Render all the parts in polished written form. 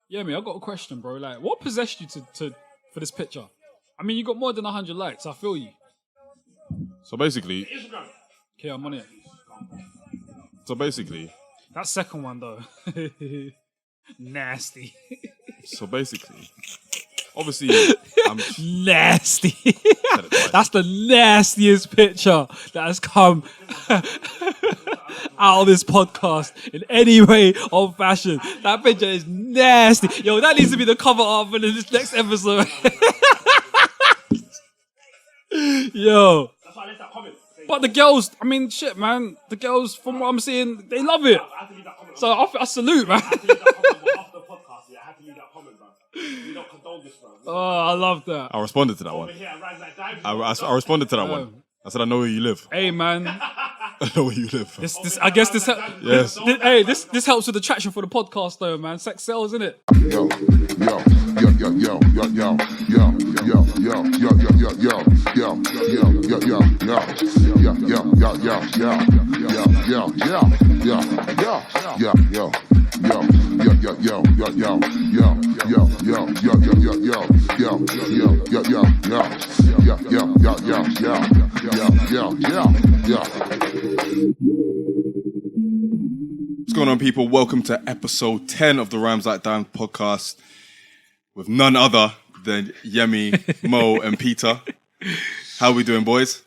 Yeah, I got a question, bro. Like, what possessed you to for this picture? I mean, you got more than 100 likes. I feel you. So basically, Okay, I'm on it. That second one though, nasty. Obviously, I'm Nasty. That's the nastiest picture that has come out of this podcast in any way or fashion. That picture is nasty. Yo, that needs to be the cover art for this next episode. Yo. But the girls, I mean, shit, man. The girls, from what I'm seeing, they love it. So I salute, man. Oh, I love that. I responded to that one. I responded to that one. I said, I know where you live. Hey, man. I know where you live. I guess this. Yes. This helps with the traction for the podcast, though, man. Sex sells, isn't it? What's going on, people? Welcome to episode 10 of the Rhymes Like Dime podcast with none other than Yemi, Mo, and Peter. How are we doing, boys?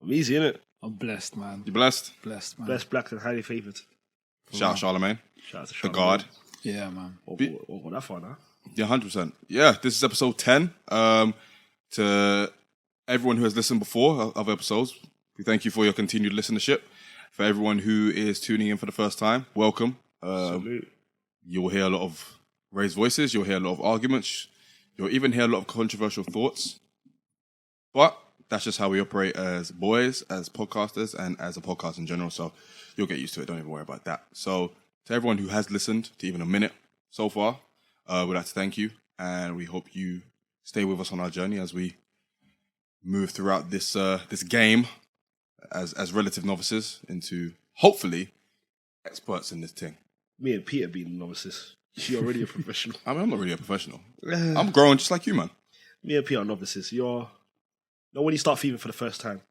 I'm easy, innit? I'm blessed, man. You blessed? Blessed, man. Blessed, black, and highly favoured. Shout out Charlemagne. Shout out to The Charlemagne. guard. Yeah, man. What that for now? Yeah, 100%. Yeah, this is episode 10. To everyone who has listened before, other episodes, we thank you for your continued listenership. For everyone who is tuning in for the first time, welcome. Salute. You'll hear a lot of raised voices. You'll hear a lot of arguments. You'll even hear a lot of controversial thoughts. But that's just how we operate as boys, as podcasters, and as a podcast in general. So you'll get used to it. Don't even worry about that. So to everyone who has listened to even a minute so far, we'd like to thank you. And we hope you stay with us on our journey as we move throughout this this game as relative novices into, hopefully, experts in this thing. Me and Peter being novices. You're already a professional. I mean, I'm not really a professional. I'm growing just like you, man. Me and Peter are novices. You're... when you start thieving for the first time.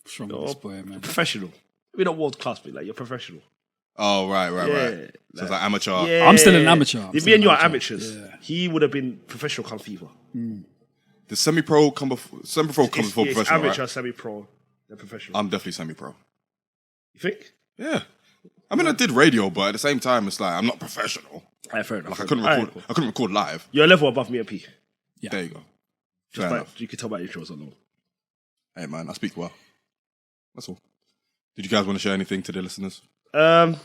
What's wrong with this boy, man? Professional. We're not world class, but like, you're professional. Oh, right. So it's like amateur. Yeah. I'm still an amateur. If me and you are amateurs, Yeah. he would have been professional come thiever. The semi-pro come before, semi-pro comes before It's professional, amateur, right? semi-pro, then professional. I'm definitely semi-pro. You think? Yeah. I mean, I did radio, but at the same time, it's like, I'm not professional. Alright, fair enough. Like, I couldn't record live. You're a level above me and P. Yeah. There you go. Just Fair by, enough. you can tell by intros alone. Hey, man, I speak well. That's all. Did you guys want to share anything to the listeners? No,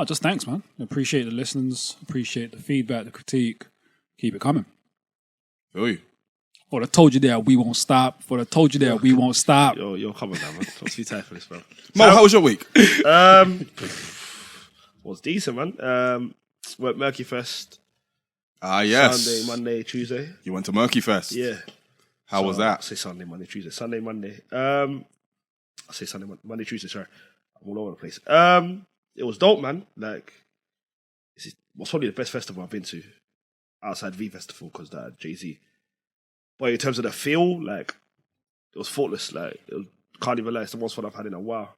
just thanks, man. Appreciate the listens. Appreciate the feedback, the critique. Keep it coming. Feel you. But I told you that we won't stop. But I told you that we won't stop. You're coming now, man. I'm too tired for this, bro. Mo, how was your week? Was decent, man. Went Murky Fest. Yes. Sunday, Monday, Tuesday. You went to Murky Fest. Yeah. How was I that? say Sunday, Monday, Tuesday. Sunday, Monday. I say Sunday, Monday, Tuesday. Sorry, I'm all over the place. It was dope, man. Like, it was probably the best festival I've been to outside V Festival because that Jay-Z. But in terms of the feel, like, it was faultless. Like, can't even lie, it's the most fun I've had in a while.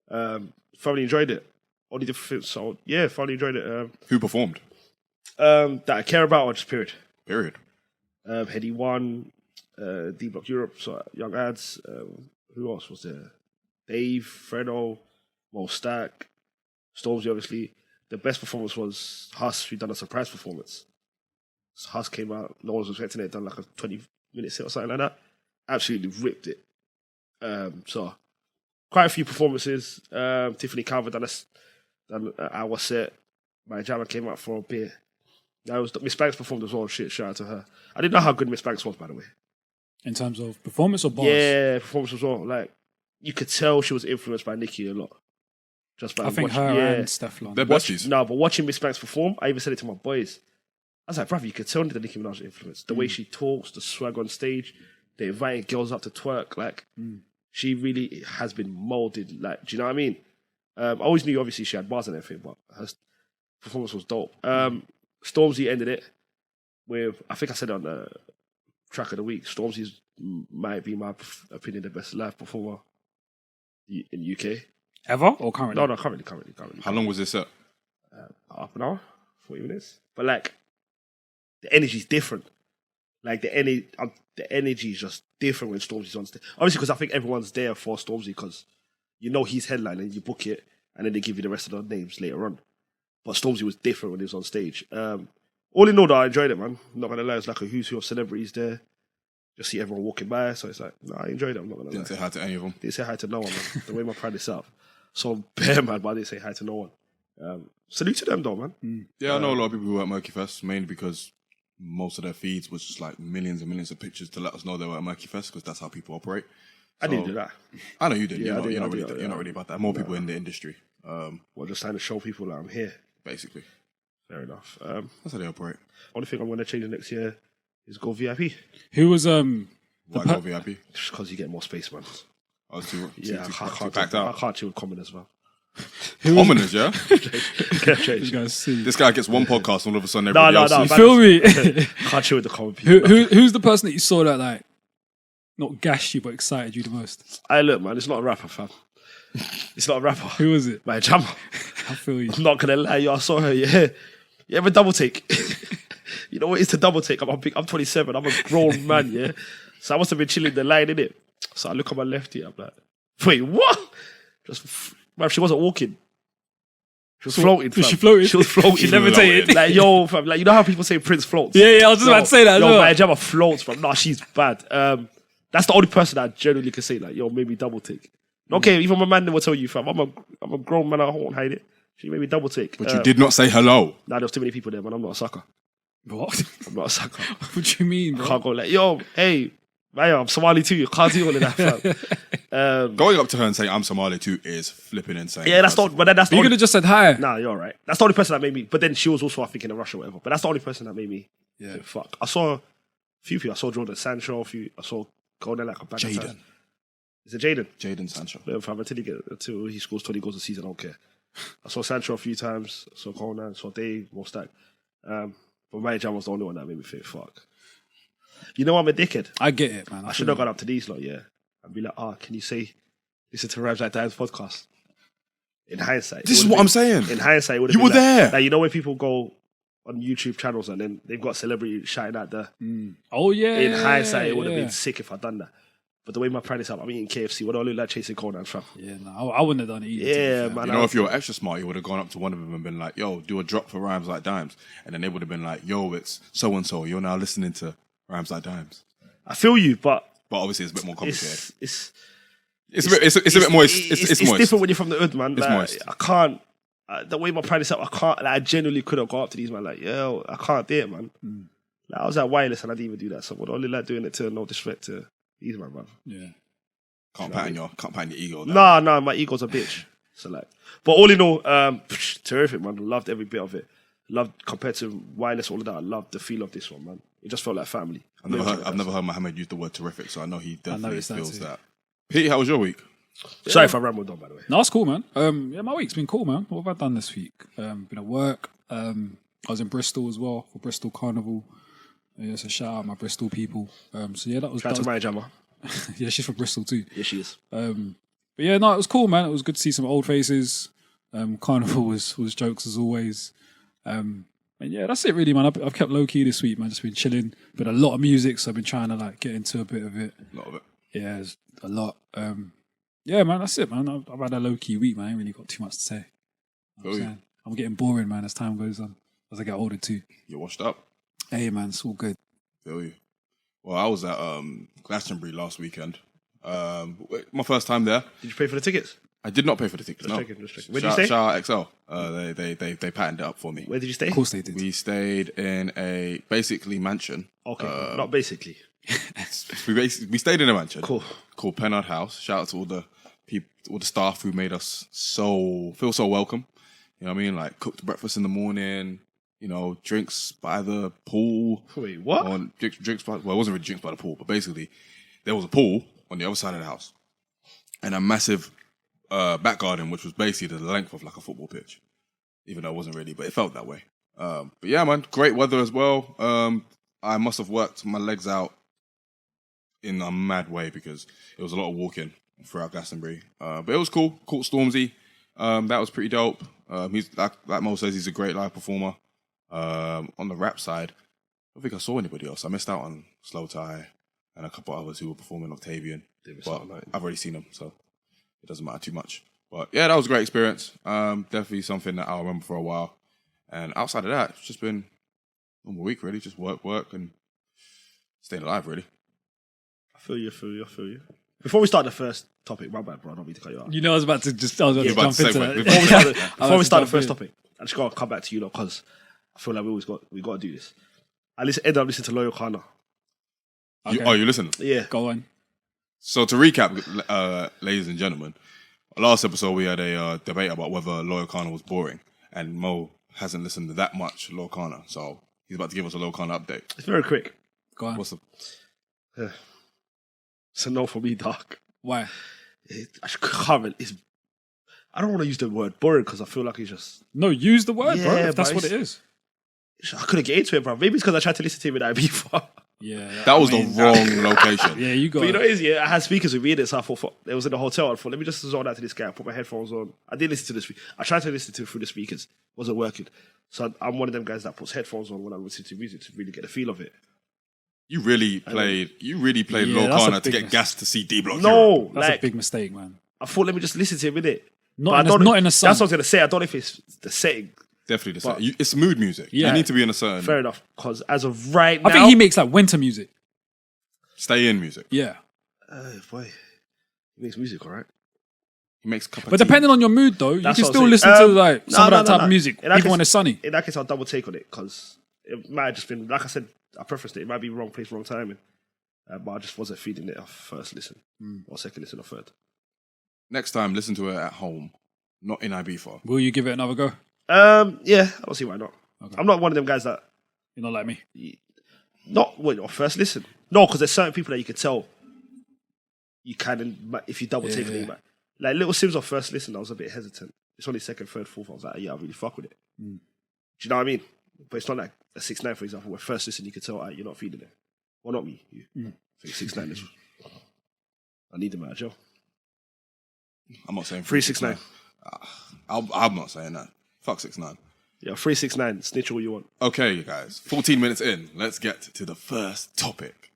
Thoroughly enjoyed it. All the different things. So yeah, thoroughly enjoyed it. Who performed? That I care about, or just period. Period. Heady One, D Block Europe, so Young Ads. Who else was there? Dave, Fredo, Mo Stack, Stormzy, obviously. The best performance was Huss. We done a surprise performance. So Huss came out, no one was expecting it, done like a 20-minute set or something like that. Absolutely ripped it. So, quite a few performances. Tiffany Calvert done an hour set. My jammer came out for a bit. That was Miss Banks performed as well. Shit, shout out to her. I didn't know how good Miss Banks was, by the way. In terms of performance or bars? Yeah, performance as well. Like, you could tell she was influenced by Nicki a lot. Just by I think watching, her and Stefflon. They're besties. No, but watching Miss Banks perform, I even said it to my boys. I was like, bruv, you could tell the Nicki Minaj influence. The way she talks, the swag on stage, they inviting girls up to twerk. Like, she really has been molded. Like, do you know what I mean? I always knew, obviously, she had bars and everything, but her performance was dope. Stormzy ended it with, I think I said on the track of the week, Stormzy might be, my opinion, the best live performer in UK. Ever or currently? No, currently. How long was this set? Half an hour, 40 minutes. But like, the energy's different. Like the energy is just different when Stormzy's on stage. Obviously, because I think everyone's there for Stormzy because you know he's headlining, you book it, and then they give you the rest of the names later on. But Stormzy was different when he was on stage. All in all, though, I enjoyed it, man. I'm not gonna lie, it's like a who's who of celebrities there. Just see everyone walking by, so it's like, I enjoyed it. I'm not gonna lie. Didn't say hi to any of them. Didn't say hi to no one, man. The way my pride is up. So bare mad, but I didn't say hi to no one. Salute to them, though, man. Yeah, I know a lot of people who were at Murky Fest, mainly because most of their feeds was just like millions and millions of pictures to let us know they were at Murky Fest because that's how people operate. I didn't do that. I know you did. Yeah, You're not really about that. More people in the industry, Well, just trying to show people that I'm here. basically. Fair enough. That's how they operate. Only thing I'm going to change next year is go VIP. Who was Why go VIP? Just because you get more space, man. I was too I packed out. can't chill with commoners, man. Commoners, yeah? you guys see? This guy gets one podcast and all of a sudden No, everybody else no, is- You feel me? Can't chill with the common people. Who's the person that you saw that like not gashed you but excited you the most? Hey, look, man, it's not a rapper, fam. It's not a rapper. Who was it? My jammer. I feel you. I'm not going to lie, yo, I saw her, yeah. You ever double take? You know what it is to double take? I'm 27, I'm a grown man, yeah. So I must have been chilling the line, innit? So I look on my left here, I'm like, wait, what? Man, she wasn't walking. She was floating, fam. She floated? She was floating. She levitated? Like, yo, fam, like, you know how people say Prince floats? Yeah, I was just about to say that as Yo, well. my jammer floats, fam. Nah, she's bad. That's the only person that I generally can say, like, yo, maybe double take. Okay, even my man will tell you, fam. I'm a grown man, I won't hide it. She made me double take. But you did not say hello. Nah, there was too many people there, man. I'm not a sucker. What? I'm not a sucker. What do you mean, I bro? can't go like, yo, hey, man, I'm Somali too. You can't do all of that, fam. Going up to her and saying I'm Somali too is flipping insane. Yeah, that's not. But then that's the You only, could have just said hi. Nah, you're right. That's the only person that made me. But then she was also, I think, in a rush or whatever. But that's the only person that made me. Yeah. Say, fuck. I saw a few people. I saw Jordan Sancho. I saw going there like a bag of Jaden. times. Is it Jaden? Jaden Sancho. Yeah, fam, until he scores 20 goals a season, I don't care. I saw Sancho a few times. I saw Conan. I saw Dave. More stack. But my jam was the only one that made me think, fuck. You know I'm a dickhead. I get it, man. I should have gone up to these lot, yeah. And be like, can you say, listen to Rhymes Like Dimes podcast? In hindsight. This is what I'm saying. In hindsight, it would have You been were like, there. Like, you know when people go on YouTube channels and then they've got celebrity shouting out the... Oh, yeah. In hindsight, it would have yeah. been sick if I'd done that. But the way my pride is up, I'm eating KFC. What do I look like chasing Conan, fam? Yeah, no, I wouldn't have done it either. Yeah, man. You know, if you were extra smart, you would have gone up to one of them and been like, yo, do a drop for Rhymes Like Dimes. And then they would have been like, yo, it's so-and-so. You're now listening to Rhymes Like Dimes. I feel you, but... But obviously it's a bit more complicated. It's It's a bit moist. It's moist. different when you're from the hood, man. It's Like, moist. I can't... the way my pride is up, I can't... Like, I genuinely could have gone up to these, man. Like, yo, I can't do it, man. Like, I was at Wireless and I didn't even do that. So I would only like doing it to no disrespect to these, man. Yeah. Can't pat in your ego. though. Nah, my ego's a bitch. So like, but all in all, terrific, man. Loved every bit of it. Loved compared to Wireless, all of that. I loved the feel of this one, man. It just felt like family. I've never heard Mohammed use the word terrific, so I know he definitely noticed that feels too. that. Pete, how was your week? Sorry if I rambled on, by the way. No, it's cool, man. Yeah, my week's been cool, man. What have I done this week? Been at work. I was in Bristol as well for Bristol Carnival. Yeah, so shout out my Bristol people. So yeah, that was... Shout out to my jammer. Yeah, she's from Bristol too. Yeah, she is. But yeah, no, it was cool, man. It was good to see some old faces. Carnival was jokes as always. And yeah, that's it really, man. I've kept low key this week, man. Just been chilling. Been a lot of music, so I've been trying to like get into a bit of it. A lot of it. Yeah, it's a lot. Yeah, man, that's it, man. I've had a low key week, man. I ain't really got too much to say. You know what I'm saying? I'm getting boring, man, as time goes on. As I get older too. You're washed up. Hey, man, it's all good. Feel you. Well, I was at Glastonbury last weekend. My first time there. Did you pay for the tickets? I did not pay for the tickets. Just no. checking. Where did you stay? Shout out XL. They patterned it up for me. Where did you stay? Of course they did. We stayed in a basically mansion. Okay, not basically. We stayed in a mansion. Cool. Called Pennard House. Shout out to all the people, all the staff who made us feel so welcome. You know what I mean? Like cooked breakfast in the morning. You know, drinks by the pool. Wait, what? Drinks by, well, it wasn't really drinks by the pool, but basically there was a pool on the other side of the house and a massive back garden, which was basically the length of like a football pitch. Even though it wasn't really, but it felt that way. But yeah, man, great weather as well. I must have worked my legs out in a mad way because it was a lot of walking throughout Glastonbury. But it was cool. Caught Stormzy. That was pretty dope. He's like Mo says, he's a great live performer. On the rap side, I don't think I saw anybody else. I missed out on Slow Tie and a couple others who were performing Octavian. But I've already seen them, so it doesn't matter too much. But yeah, that was a great experience. Definitely something that I'll remember for a while. And outside of that, it's just been a normal week, really. Just work, and staying alive, really. I feel you. Before we start the first topic, my bad, bro. I don't mean to cut you out. You know, I was about to jump into that. Before we start the first topic, I just gotta come back to you, because I feel like we got to do this. I ended up listening to Loyal Kana. Okay. You listen? Yeah. Go on. So to recap, ladies and gentlemen, last episode we had a debate about whether Loyal Kana was boring, and Mo hasn't listened to that much Loyal Kana, so he's about to give us a Loyal Kana update. It's very quick. Go on. What's the... It's a no for me, Doc. Why? I don't want to use the word boring because I feel like it's just... No, use the word, bro, Yeah, if that's but what it is. I couldn't get into it, bro. Maybe it's because I tried to listen to him in Ibiza. Yeah. That was the wrong location. Yeah, you got But you it. know what it is, yeah? I had speakers with me in it, so I thought it was in the hotel. I thought, let me just zone out to this guy. I put my headphones on. I did listen to this. I tried to listen to it through the speakers. Wasn't working. So I'm one of them guys that puts headphones on when I listen to music to really get the feel of it. You really played Yeah, Loyal that's a Kana to big get gas to see D Block. No, That's like, a big mistake, man. I thought, let me just listen to him in it. Not in a sun. That's what I was going to say. I don't know if it's the setting. Definitely the But- same. It's mood music. Yeah. You need to be in a certain Fair enough. Because as of right now... I think he makes like winter music. stay in music. Yeah. Boy, he makes music, all right? He makes cup of But tea. depending on your mood, though, you That's can what still I'm listen saying. to like No, some of no, that no, type no. of music, In that even case- when it's sunny. In that case, I'll double take on it because it might have just been, like I said, I prefaced it. It might be wrong place, wrong timing. But I just wasn't feeling it off first listen or second listen or third. Next time, listen to it at home, not in Ibiza. Will you give it another go? Yeah, I don't see why not. Okay. I'm not one of them guys that You're not like me. first listen. No, because there's certain people that you could tell you can, if you double take Yeah. it, like Little Sims on first listen, I was a bit hesitant. It's only second, third, fourth. I was like, yeah, I really fuck with it. Do you know what I mean? But it's not like a 6ix9ine, for example, where first listen you could tell, you're not feeling it. Well, not me. You. I think 6ix9ine is. I need them out of jail. I'm not saying 369. I'm not saying that. Fuck 6ix9ine. Yeah, 369. Snitch all you want. Okay, guys. 14 minutes in. Let's get to the first topic.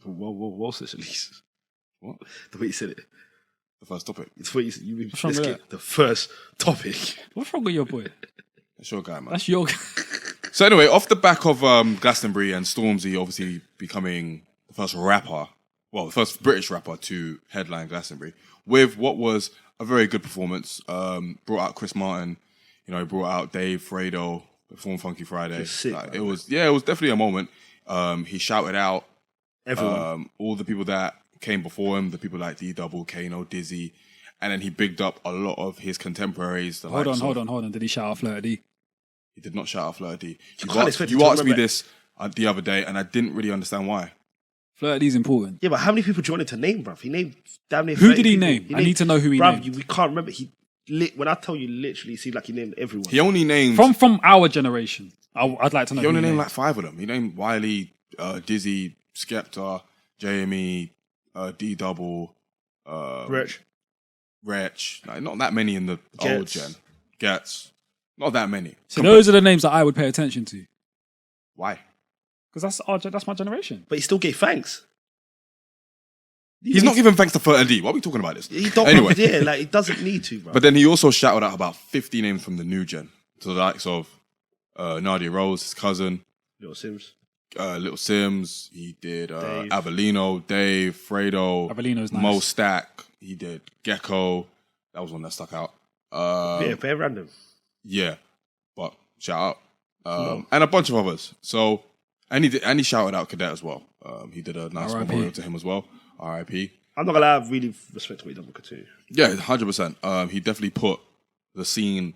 Whoa, snitch at least. What? The way you said it. The first topic. It's what you said. You What's wrong let's with get the first topic. What's wrong with your boy? That's your guy, man. That's your. So anyway, off the back of Glastonbury and Stormzy obviously becoming the first rapper, well, the first British rapper to headline Glastonbury with what was a very good performance. Brought out Chris Martin, he brought out Dave, Fredo, performed Funky Friday. It's sick, Like, man. it was definitely a moment. He shouted out Everyone. all the people that came before him, the people like D-Double, Kano, Dizzy, and then he bigged up a lot of his contemporaries. Hold on. Did he shout out Flirty D? He did not shout out Flirty D. can't expect him You to asked me remember. this the other day, and I didn't really understand why. Flirty D's important. Yeah, but how many people do you want him to name, bruv? He named damn near Who 30 did he people. name? I named- need to know who he bruv, named. we can't remember. When I tell you, literally, it seemed like he named everyone. He only named From our generation. I'd like to know. he only who named like 5 of them. He named Wiley, Dizzy, Skepta, JME, D-Double, Rich. Wretch. Like, not that many in the old Gets. gen. Gets. Not that many. So those are the names that I would pay attention to Why? because that's my generation. But he still gave thanks. He's not giving thanks to 30D. Why are we talking about this? He don't. Anyway. Yeah, like he doesn't need to, bro. But then he also shouted out about 50 names from the new gen. To the likes of Nadia Rose, his cousin, Little Sims. Little Sims. He did Dave. Avelino, Dave, Fredo, Avelino's nice. Mo Stack. He did Gecko. That was one that stuck out. Yeah, very random. Yeah, but shout out. And a bunch of others. So, and he shouted out Cadet as well. He did a nice R.I.P. memorial to him as well. R.I.P. I'm not gonna lie, I really respect what he done with Couture. Yeah, 100%. He definitely put the scene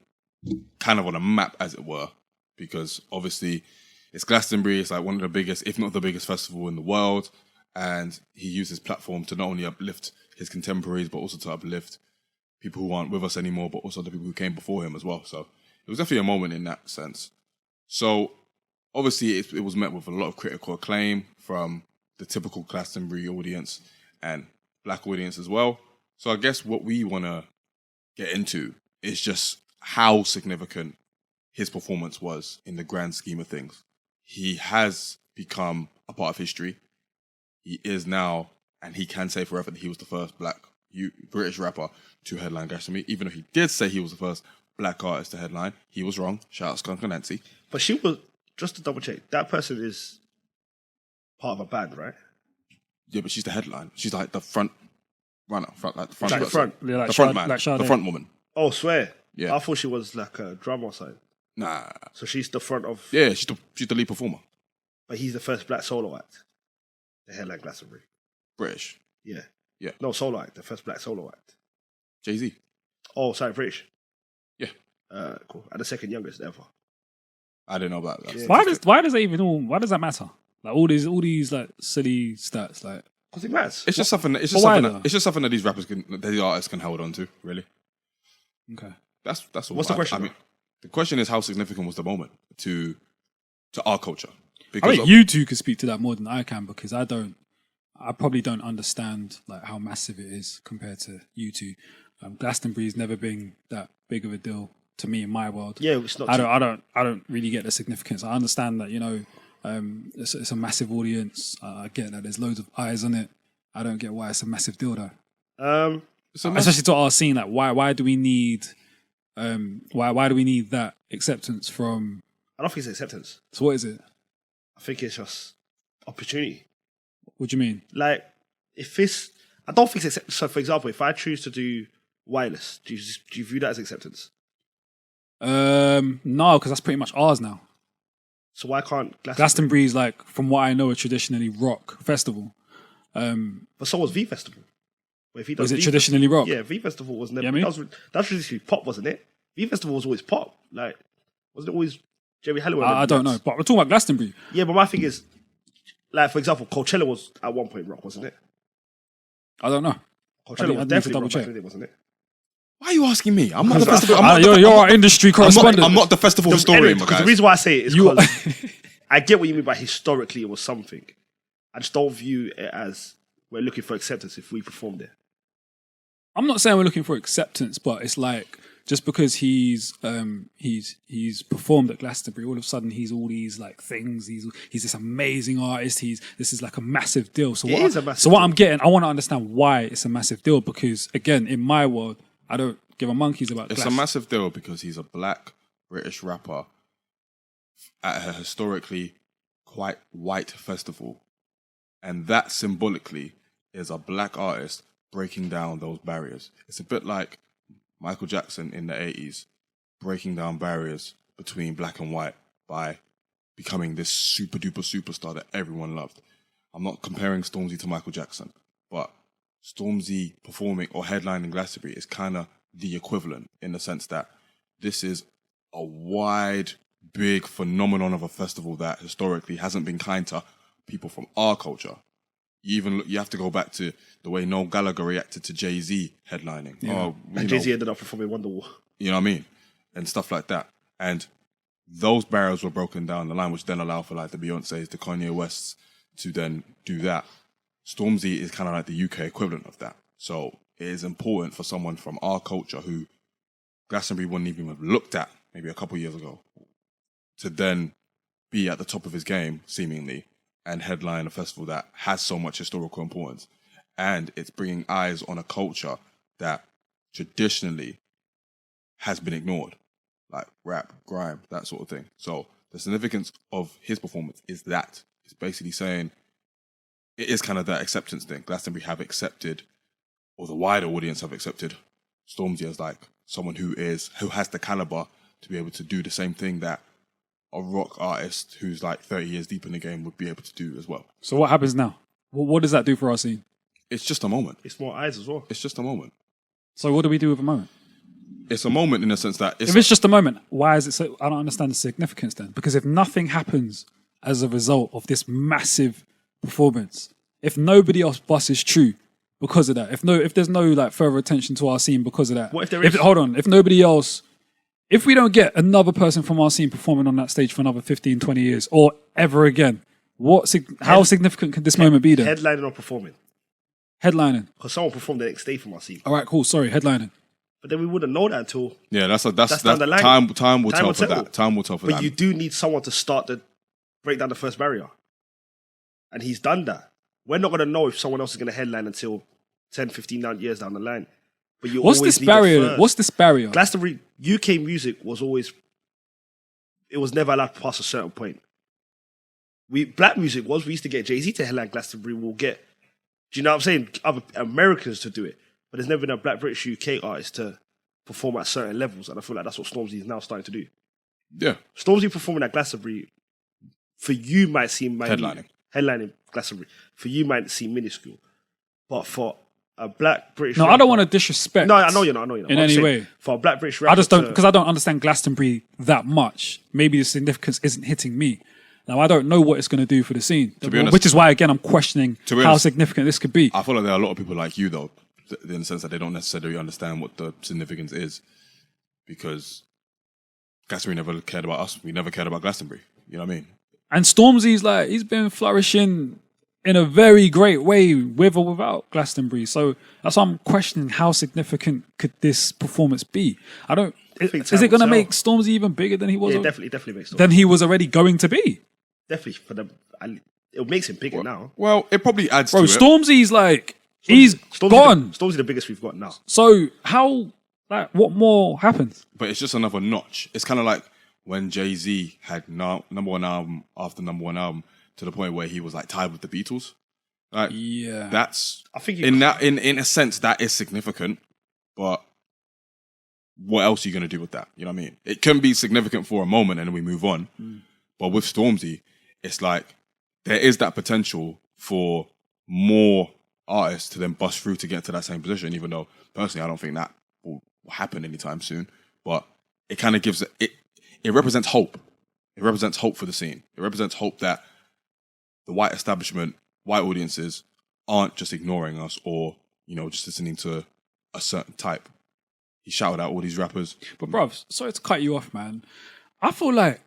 kind of on a map, as it were, because obviously it's Glastonbury. It's like one of the biggest, if not the biggest festival in the world. And he used his platform to not only uplift his contemporaries, but also to uplift people who aren't with us anymore, but also the people who came before him as well. So it was definitely a moment in that sense. So obviously it was met with a lot of critical acclaim from the typical Glastonbury audience and black audience as well. So I guess what we want to get into is just how significant his performance was in the grand scheme of things. He has become a part of history. He is now, and he can say forever that he was the first British rapper to headline Glastonbury. Even though he did say he was the first black artist to headline, he was wrong. Shout out Skunk and Nancy. But she was, just to double check, that person is part of a band, right? Yeah, but she's the headline. She's like the front runner, Like the the front man, the front woman. Oh, swear. Yeah. I thought she was like a drummer or something. Nah. So she's the front of... Yeah, she's the lead performer. But he's the first black solo act. The headline Glastonbury. British. Yeah. Yeah. No, solo act. The first black solo act. Jay-Z. Oh, sorry, British. Yeah. Cool. And the second youngest ever. I didn't know about that. Yeah. Why does that matter? Like all these like silly stats, like Because it matters. It's just something. It's just something that these artists can hold on to. Really. okay. That's all. What's the question? I mean, the question is how significant was the moment to our culture? I Because think you two could speak to that more than I can because I probably don't understand like how massive it is compared to you two. Glastonbury's never been that big of a deal to me in my world. Yeah, it's not. I don't really get the significance. I understand that it's a massive audience. I get that there's loads of eyes on it. I don't get why it's a massive deal though. Especially to our scene, like why do we need why do we need that acceptance from? I don't think it's acceptance. So what is it? I think it's just opportunity. What do you mean? Like, if it's... I don't think it's acceptance. So, for example, if I choose to do wireless, do you view that as acceptance? No, because that's pretty much ours now. So why can't Glastonbury's like, from what I know, a traditionally rock festival. But so was V Festival. But if he does Was it V traditionally rock? Yeah, V Festival was never... Yeah, I mean? That was traditionally pop, wasn't it? V Festival was always pop. Like, wasn't it always Jerry Halliwell? I don't know, but we're talking about Glastonbury. Yeah, but my thing is, like, for example, Coachella was at one point rock, wasn't it? I don't know. Coachella was definitely rock back in the day, wasn't it? why are you asking me? I'm not the festival. You're our industry correspondent. I'm not the festival historian, my guys. The reason why I say it is because I get what you mean by historically it was something. I just don't view it as we're looking for acceptance if we perform there. I'm not saying we're looking for acceptance, but it's like just because he's performed at Glastonbury, all of a sudden he's all these like things. He's this amazing artist. This is like a massive deal. So what I'm getting, I want to understand why it's a massive deal because again, in my world, I don't give a monkeys about. It's a massive deal because he's a black British rapper at a historically quite white festival, and that symbolically is a black artist breaking down those barriers. It's a bit like Michael Jackson in the 80s breaking down barriers between black and white by becoming this super duper superstar that everyone loved. I'm not comparing Stormzy to Michael Jackson, but Stormzy performing or headlining Glastonbury is kind of the equivalent in the sense that this is a wide, big phenomenon of a festival that historically hasn't been kind to people from our culture. You have to go back to the way Noel Gallagher reacted to Jay-Z headlining. Yeah. And Jay-Z ended up performing Wonderwall. You know what I mean? And stuff like that. And those barriers were broken down the line, which then allowed for like the Beyoncés, the Kanye Wests to then do that. Stormzy is kind of like the UK equivalent of that. So it is important for someone from our culture who Glastonbury wouldn't even have looked at maybe a couple of years ago to then be at the top of his game, seemingly, and headline a festival that has so much historical importance. And it's bringing eyes on a culture that traditionally has been ignored, like rap, grime, that sort of thing. So the significance of his performance is that. It's basically saying it is kind of that acceptance thing. Glastonbury have accepted, or the wider audience have accepted, Stormzy as like someone who has the caliber to be able to do the same thing that a rock artist who's like 30 years deep in the game would be able to do as well. So what happens now? What does that do for our scene? It's just a moment. It's more eyes as well. It's just a moment. So what do we do with a moment? It's a moment in the sense that if it's just a moment, why is it so? I don't understand the significance then. Because if nothing happens as a result of this massive performance, if nobody else busts true because of that, if there's no like further attention to our scene because of that, What if there is? Hold on, if nobody else if we don't get another person from our scene performing on that stage for another 15, 20 years or ever again, how significant could this moment be then? Headlining or performing? Headlining. Because someone performed the next day from our scene. All right, cool. Sorry, headlining. But then we wouldn't know that until... Yeah, that's down the line. Time will tell for that. Time will tell for that. But you do need someone to break down the first barrier. And he's done that. We're not going to know if someone else is going to headline until 10, 15 years down the line. But you What's always this barrier? What's this barrier? Glastonbury, UK music was always... It was never allowed to pass a certain point. Black music was, we used to get Jay-Z to headline Glastonbury. We'll get... Do you know what I'm saying? Other Americans to do it. But there's never been a Black British UK artist to perform at certain levels. And I feel like that's what Stormzy is now starting to do. Yeah. Stormzy performing at Glastonbury, for you might seem... Headlining Glastonbury. For you might seem minuscule. But for a Black British... No, rapper, I don't want to disrespect. No, I know you're not. In any way. For a Black British rapper... I just don't... Because I don't understand Glastonbury that much. Maybe the significance isn't hitting me. Now, I don't know what it's going to do for the scene. To be honest, which is why, again, I'm questioning how significant this could be. I feel like there are a lot of people like you, though, in the sense that they don't necessarily understand what the significance is. Because Glastonbury never cared about us. We never cared about Glastonbury. You know what I mean? And Stormzy's like, he's been flourishing in a very great way with or without Glastonbury. So that's why I'm questioning how significant could this performance be. Is it going to make Stormzy even bigger than he was? Yeah, definitely makes Stormzy. Than he was already going to be. Definitely for them. It makes him bigger now. Well, it probably adds to it. Stormzy's like, he's gone. Stormzy's the biggest we've got now. So how, what more happens? But it's just another notch. It's kind of like when Jay-Z had number one album after number one album to the point where he was like tied with the Beatles. Like, yeah. That's, I think in a sense, that is significant, but what else are you going to do with that? You know what I mean? It can be significant for a moment and then we move on. But with Stormzy, it's like there is that potential for more artists to then bust through to get to that same position, even though personally I don't think that will happen anytime soon. But it kind of gives it represents hope. It represents hope for the scene. It represents hope that the white establishment, white audiences aren't just ignoring us or, just listening to a certain type. He shouted out all these rappers. But bruv, sorry to cut you off, man. I feel like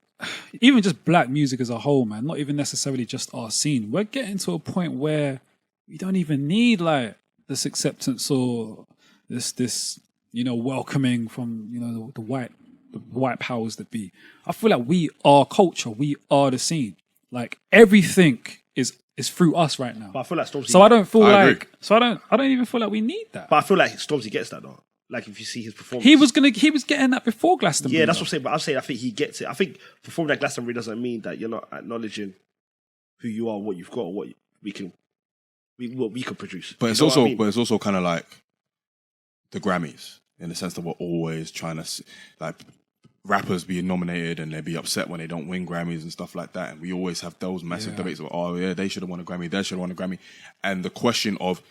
even just black music as a whole, man, not even necessarily just our scene, we're getting to a point where we don't even need like this acceptance or this welcoming from the white powers that be. I feel like we are culture, we are the scene. Like everything is through us right now. But I feel like Stormzy. So I don't feel I don't even feel like we need that. But I feel like Stormzy gets that though. Like if you see his performance, he was getting that before Glastonbury. Yeah, that's what I'm saying. But I'm saying I think he gets it. I think performing at Glastonbury doesn't mean that you're not acknowledging who you are, what you've got, what we can produce. But it's also, but it's also kind of like the Grammys in the sense that we're always trying to see, like rappers being nominated and they'd be upset when they don't win Grammys and stuff like that. And we always have those massive debates of, oh yeah, they should have won a Grammy, they should have won a Grammy, and the question of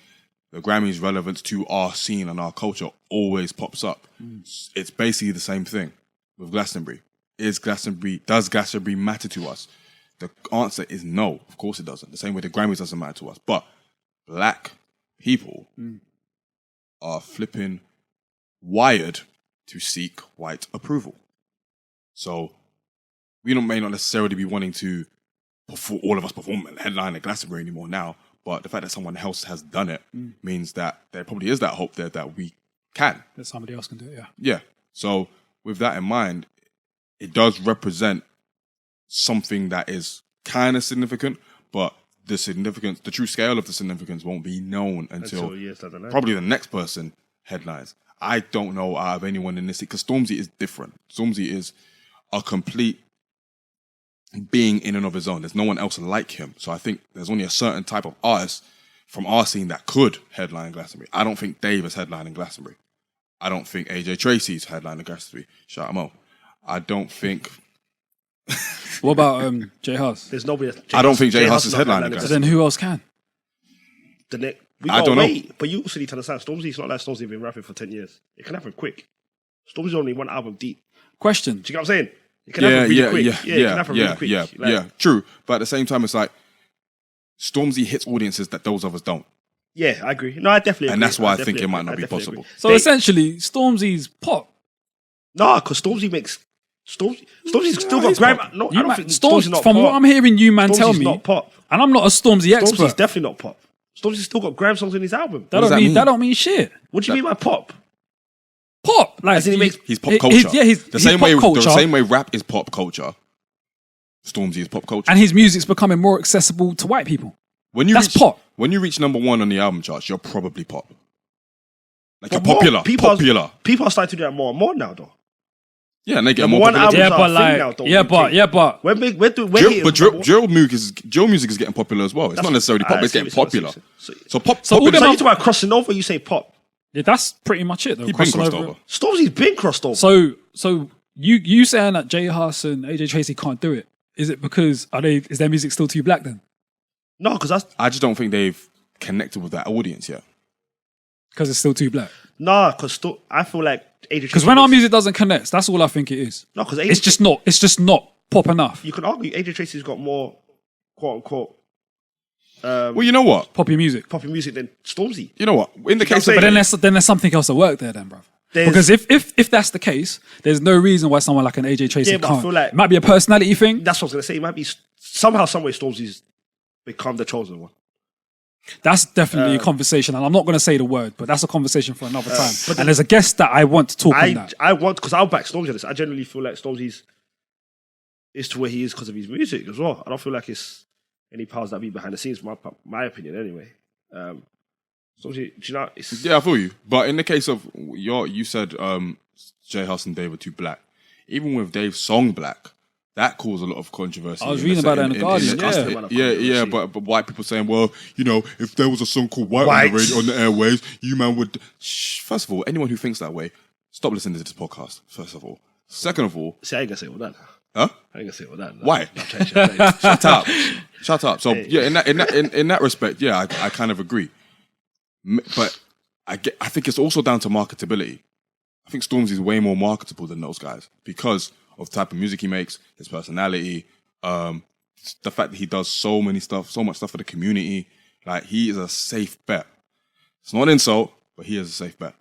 the Grammys' relevance to our scene and our culture always pops up. It's basically the same thing with Glastonbury. Does Glastonbury matter to us? The answer is no. Of course it doesn't. The same way the Grammys doesn't matter to us. But black people are flipping wired to seek white approval. So we may not necessarily be wanting to all of us perform and headline at Glastonbury anymore now. But the fact that someone else has done it means that there probably is that hope there that we can. That somebody else can do it, yeah. Yeah. So with that in mind, it does represent something that is kind of significant, but the significance, the true scale of the significance won't be known until probably the next person headlines. I don't know out of anyone in this, because Stormzy is different. Stormzy is a complete being in and of his own. There's no one else like him. So I think there's only a certain type of artist from our scene that could headline Glastonbury. I don't think Dave is headlining Glastonbury. I don't think AJ Tracy's headlining Glastonbury. Shout him out. I don't think... What about J Hus? There's nobody... I don't think J Hus is headlining Glastonbury. So then who else can? I don't know. But you also need to understand, Stormzy's not like Stormzy been rapping for 10 years. It can happen quick. Stormzy's only one album deep. Question. Do you get what I'm saying? It can happen really quick. It can happen really quick. Yeah, true. But at the same time, it's like Stormzy hits audiences that those others don't. Yeah, I agree. No, I definitely agree. And that's why I think it might not be possible. So essentially, Stormzy's pop Nah, because Stormzy's still got grime. pop. No, I You don't man, think Stormzy, Stormzy's not from pop. what I'm hearing you man tell Stormzy's me, not pop. and I'm not a Stormzy expert. Stormzy's definitely not pop. Stormzy's still got grime songs in his album. that does that mean? don't mean shit. What do you mean by pop? Pop, like As in he makes- He's pop culture. he's the same pop way. culture, The same way rap is pop culture. Stormzy is pop culture. and his music's becoming more accessible to white people. When you That's reach, pop. When you reach number 1 on the album charts, you're probably pop. Like But you're popular. more- people Popular. People are starting to do that more and more now, though. Yeah, and they get Number more one popular. album- Yeah, Albums but are a thing like, now, though, yeah, but We're Drill, but hitting- drill music is getting popular as well. It's not necessarily pop, Alright, it's getting so- popular. so- So pop. So all popular- them So you talk about crossing over, you say pop. yeah, that's pretty much it. Though. He's been Crossing crossed over. Stormzy's been crossed over. So you saying that Jay Huss and AJ Tracy can't do it? Is it because is their music still too black then? No, because that's I just don't think they've connected with that audience yet. Because it's still too black. because I feel like AJ. Because when our music doesn't connect, that's all I think it is. no, because It's just not pop enough. You can argue AJ Tracy's got more quote unquote Well, you know what? Poppy music. poppy music than Stormzy. You know what? In the case saying? of But then there's something else at work there, then, bro. There's- Because if that's the case, there's no reason why someone like an AJ Tracy Yeah, but I can't. feel like- It might be a personality thing. That's what I was gonna say. It might be somehow, some way, Stormzy's become the chosen one. That's definitely a conversation, and I'm not going to say the word, but that's a conversation for another time. but And there's a guest that I want to talk on that. I want because I'll back Stormzy on this. I generally feel like Stormzy's is to where he is because of his music as well. I don't feel like it's any powers that be behind the scenes. My opinion, anyway. Stormzy, do you know? It's, Yeah, I feel you. But in the case of you said Jay Huss and Dave are too black. Even with Dave's song Black, that caused a lot of controversy. I was reading about that in The Guardian, Yeah, but white people saying, well, you know, if there was a song called White on the, radio, on the airwaves, you man would. First of all, anyone who thinks that way, stop listening to this podcast. First of all, second of all, see, I ain't gonna say all that. huh? I ain't gonna say all that. Why? I'm changing. Shut up. Shut up. So yeah, in that respect, yeah, I kind of agree. But I think it's also down to marketability. I think Stormzy is way more marketable than those guys because of the type of music he makes, his personality, the fact that he does so much stuff for the community. Like he is a safe bet. It's not an insult, but he is a safe bet.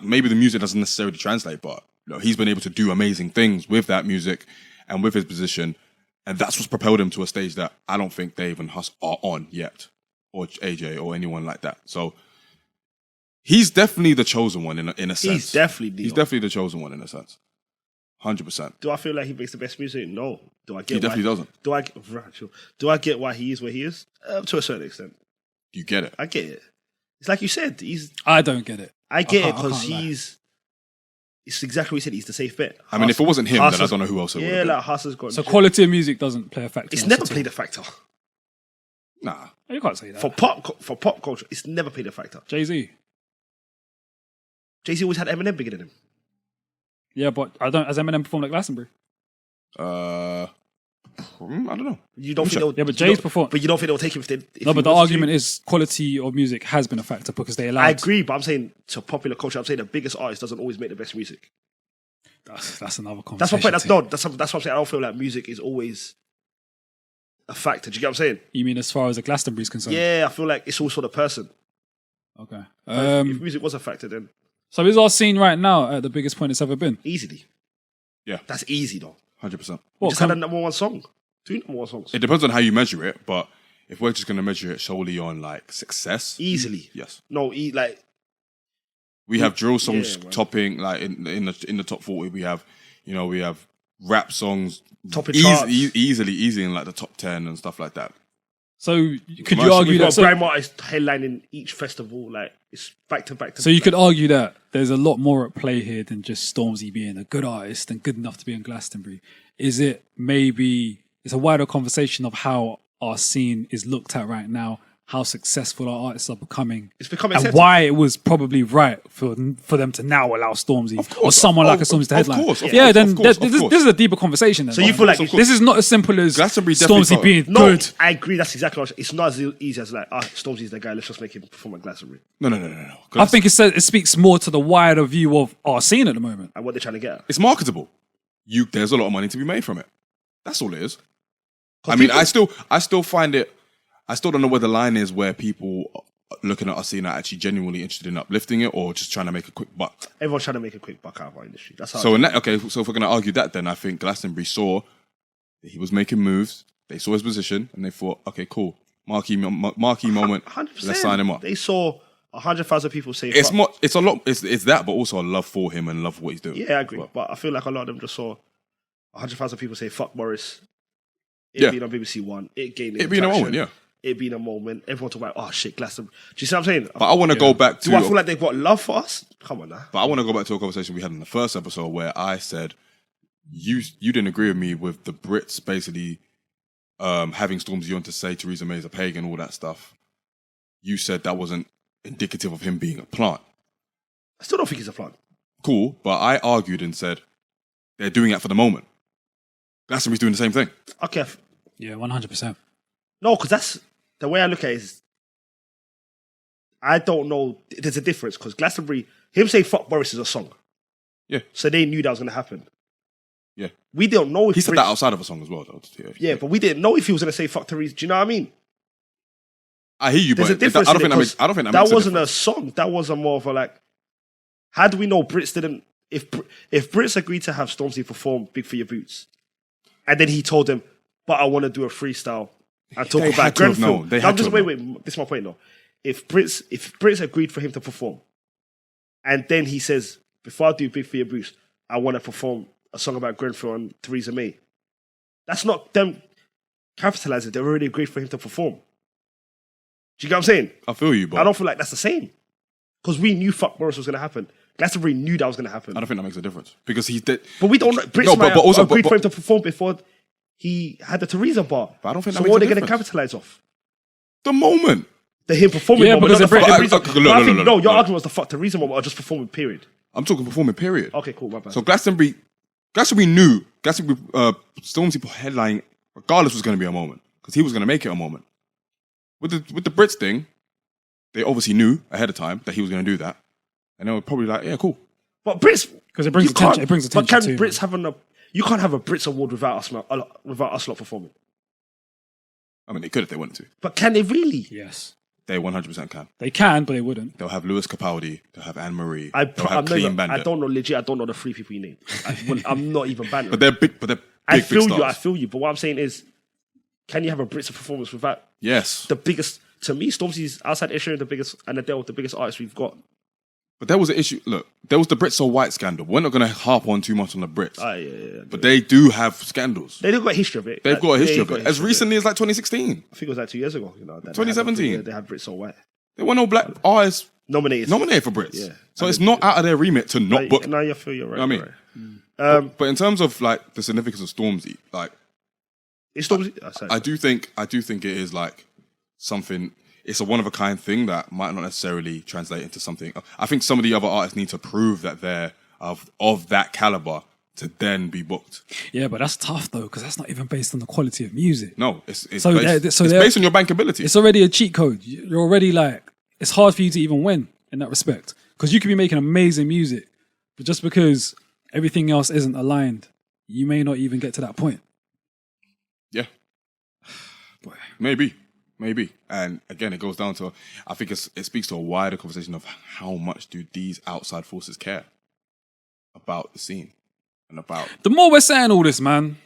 Maybe the music doesn't necessarily translate, but you know, he's been able to do amazing things with that music and with his position, and that's what's propelled him to a stage that I don't think Dave and Huss are on yet, or AJ or anyone like that. So he's definitely the chosen one in a sense. He's definitely the chosen one in a sense. 100%. Do I feel like he makes the best music? No. Do I get? He definitely doesn't. Do I get why he is where he is? To a certain extent, You get it. I get it. It's like you said. I don't get it. I get it can't because lie. It's exactly what he said. He's the safe bet. I mean, if it wasn't him, Huss then I has- don't know who else it would Yeah, have been. like Huss has got. So quality of music doesn't play a factor. It's in never this at played all. a factor Nah. You can't say that. for pop culture. It's never played a factor. Jay-Z. Jay-Z always had Eminem bigger than him. Yeah, but has Eminem performed at Glastonbury? I don't know. You don't think check. they'll, Yeah, but you Jay's don't- performed. But you don't think they'll take him if they? If No, he but the wants to? argument is quality of music has been a factor because they allowed. I agree, but I'm saying to popular culture, I'm saying the biggest artist doesn't always make the best music. That's another conversation. That's my point. That's too. no. That's what I'm saying. I don't feel like music is always a factor. Do you get what I'm saying? You mean as far as the Glastonbury is concerned? Yeah, I feel like it's also the person. Okay. If music was a factor, then So is our scene right now at the biggest point it's ever been? easily. Yeah. That's easy though. 100%. We just had a number one song. 2 number one songs. It depends on how you measure it, but if we're just going to measure it solely on like success, Easily. yes. No, like We have drill songs Yeah, man. topping like in the top 40. We have rap songs Topping charts. easily in like the top 10 and stuff like that. So could you Commercial. argue we've that? got So, grime artists headlining each festival. Like it's back to back. so you could argue that there's a lot more at play here than just Stormzy being a good artist and good enough to be on Glastonbury. Is it maybe it's a wider conversation of how our scene is looked at right now, how successful our artists are becoming, It's become and accepted. why it was probably right for them to now allow Stormzy or someone like a Stormzy to headline. Of course, This is a deeper conversation. Then. So you feel like this is not as simple as Glastonbury definitely Stormzy thought- being No, good. I agree. That's exactly what it's not as easy as like, Stormzy's the guy. Let's just make him perform at Glastonbury. No. I think it speaks more to the wider view of our scene at the moment. And what they're trying to get at. it's marketable. There's a lot of money to be made from it. That's all it is. I mean, I still find it. I still don't know where the line is where people looking at us seeing actually genuinely interested in uplifting it or just trying to make a quick buck? Everyone's trying to make a quick buck out of our industry. That's how. So so if we're going to argue that, then I think Glastonbury saw that he was making moves. They saw his position and they thought, okay, cool, marquee moment. 100%. Let's sign him up. They saw 100,000 people say It's fuck. more. It's a lot. It's that, but also a love for him and love for what he's doing. Yeah, I agree. But I feel like a lot of them just saw 100,000 people say fuck Morris. It being on BBC One. It gained It being a moment, yeah. It being a moment. Everyone talk about, oh shit, Glastonbury. Do you see what I'm saying? But I want to go back to. Do I feel like they've got love for us? Come on now. But I want to go back to a conversation we had in the first episode where I said you didn't agree with me with the Brits basically having Stormzy on to say Theresa May's a pagan, all that stuff. You said that wasn't indicative of him being a plant. I still don't think he's a plant. Cool, but I argued and said they're doing it for the moment. Glastonbury's doing the same thing. Okay. Yeah, 100%. No, because that's the way I look at it is I don't know. There's a difference because Glastonbury, him saying fuck Boris is a song. Yeah. So they knew that was going to happen. Yeah. We don't know if he said that outside of a song as well, though. Yeah, but we didn't know if he was going to say fuck Theresa. Do you know what I mean? I hear you, There's but a difference. I don't think that makes. I don't think that makes wasn't a a song. That was a more of a like. How do we know Brits didn't? If Brits agreed to have Stormzy perform "Big for Your Boots," and then he told them, "But I want to do a freestyle and talk They about had to have known. Grenfell." They had to have wait. This is my point though. If Brits agreed for him to perform, and then he says, "Before I do Big for Your Boots, I want to perform a song about Grenfell and Theresa May," that's not them capitalizing. They already agreed for him to perform. Do you get what I'm saying? I feel you, but I don't feel like that's the same. Because we knew fuck Morris was going to happen. Glastonbury knew that was going to happen. I don't think that makes a difference because he did. But we don't know. Brits might have agreed for him to perform before he had the Theresa bar. But I don't think that so makes what a are they going to difference. capitalize off? The moment. The him performing Yeah, moment. because Not the fuck Theresa. Look, No, your argument was the fuck Theresa moment or just performing period. I'm talking performing period. Okay, cool, my bad. So Glastonbury knew Stormzy headlining regardless was going to be a moment because he was going to make it a moment. With the Brits thing, they obviously knew ahead of time that he was going to do that, and they were probably like, "Yeah, cool." But Brits, Because it brings attention. It brings attention. But can too, Brits have you can't have a Brits award without us lot performing. I mean, they could if they wanted to. But can they really? Yes. They 100% can. They can, but they wouldn't. They'll have Lewis Capaldi. They'll have Anne Marie. I They'll have Clean Bandit. I don't know legit. I don't know the three people you named. I'm not even banning. But they're big. But they're big. I feel big you. stars. I feel you. But what I'm saying is, can you have a Brits performance without Yes. the biggest? To me, Stormzy's outside Ed Sheeran the biggest, and Adele the biggest artist we've got. But there was an issue. Look, there was the Brits are white scandal. We're not going to harp on too much on the Brits. Yeah. But they do have scandals. They've got a history of it. They've got a history of it. As recently as like 2016. I think it was like 2 years ago. 2017. They had Brits so white. There were no black artists Nominated for Brits. Yeah. So it's not out of their remit to not book. No, you feel you're right. You know what I mean? But in terms of like the significance of Stormzy, like It's Stormzy. I do think it is like something. It's a one of a kind thing that might not necessarily translate into something. I think some of the other artists need to prove that they're of that caliber to then be booked. Yeah, but that's tough though, because that's not even based on the quality of music. No, it's based on your bankability. It's already a cheat code. You're already like, it's hard for you to even win in that respect. Because you could be making amazing music, but just because everything else isn't aligned, you may not even get to that point. Yeah. Boy. Maybe. And again, it goes down to, I think it speaks to a wider conversation of how much do these outside forces care about the scene and about... The more we're saying all this, man,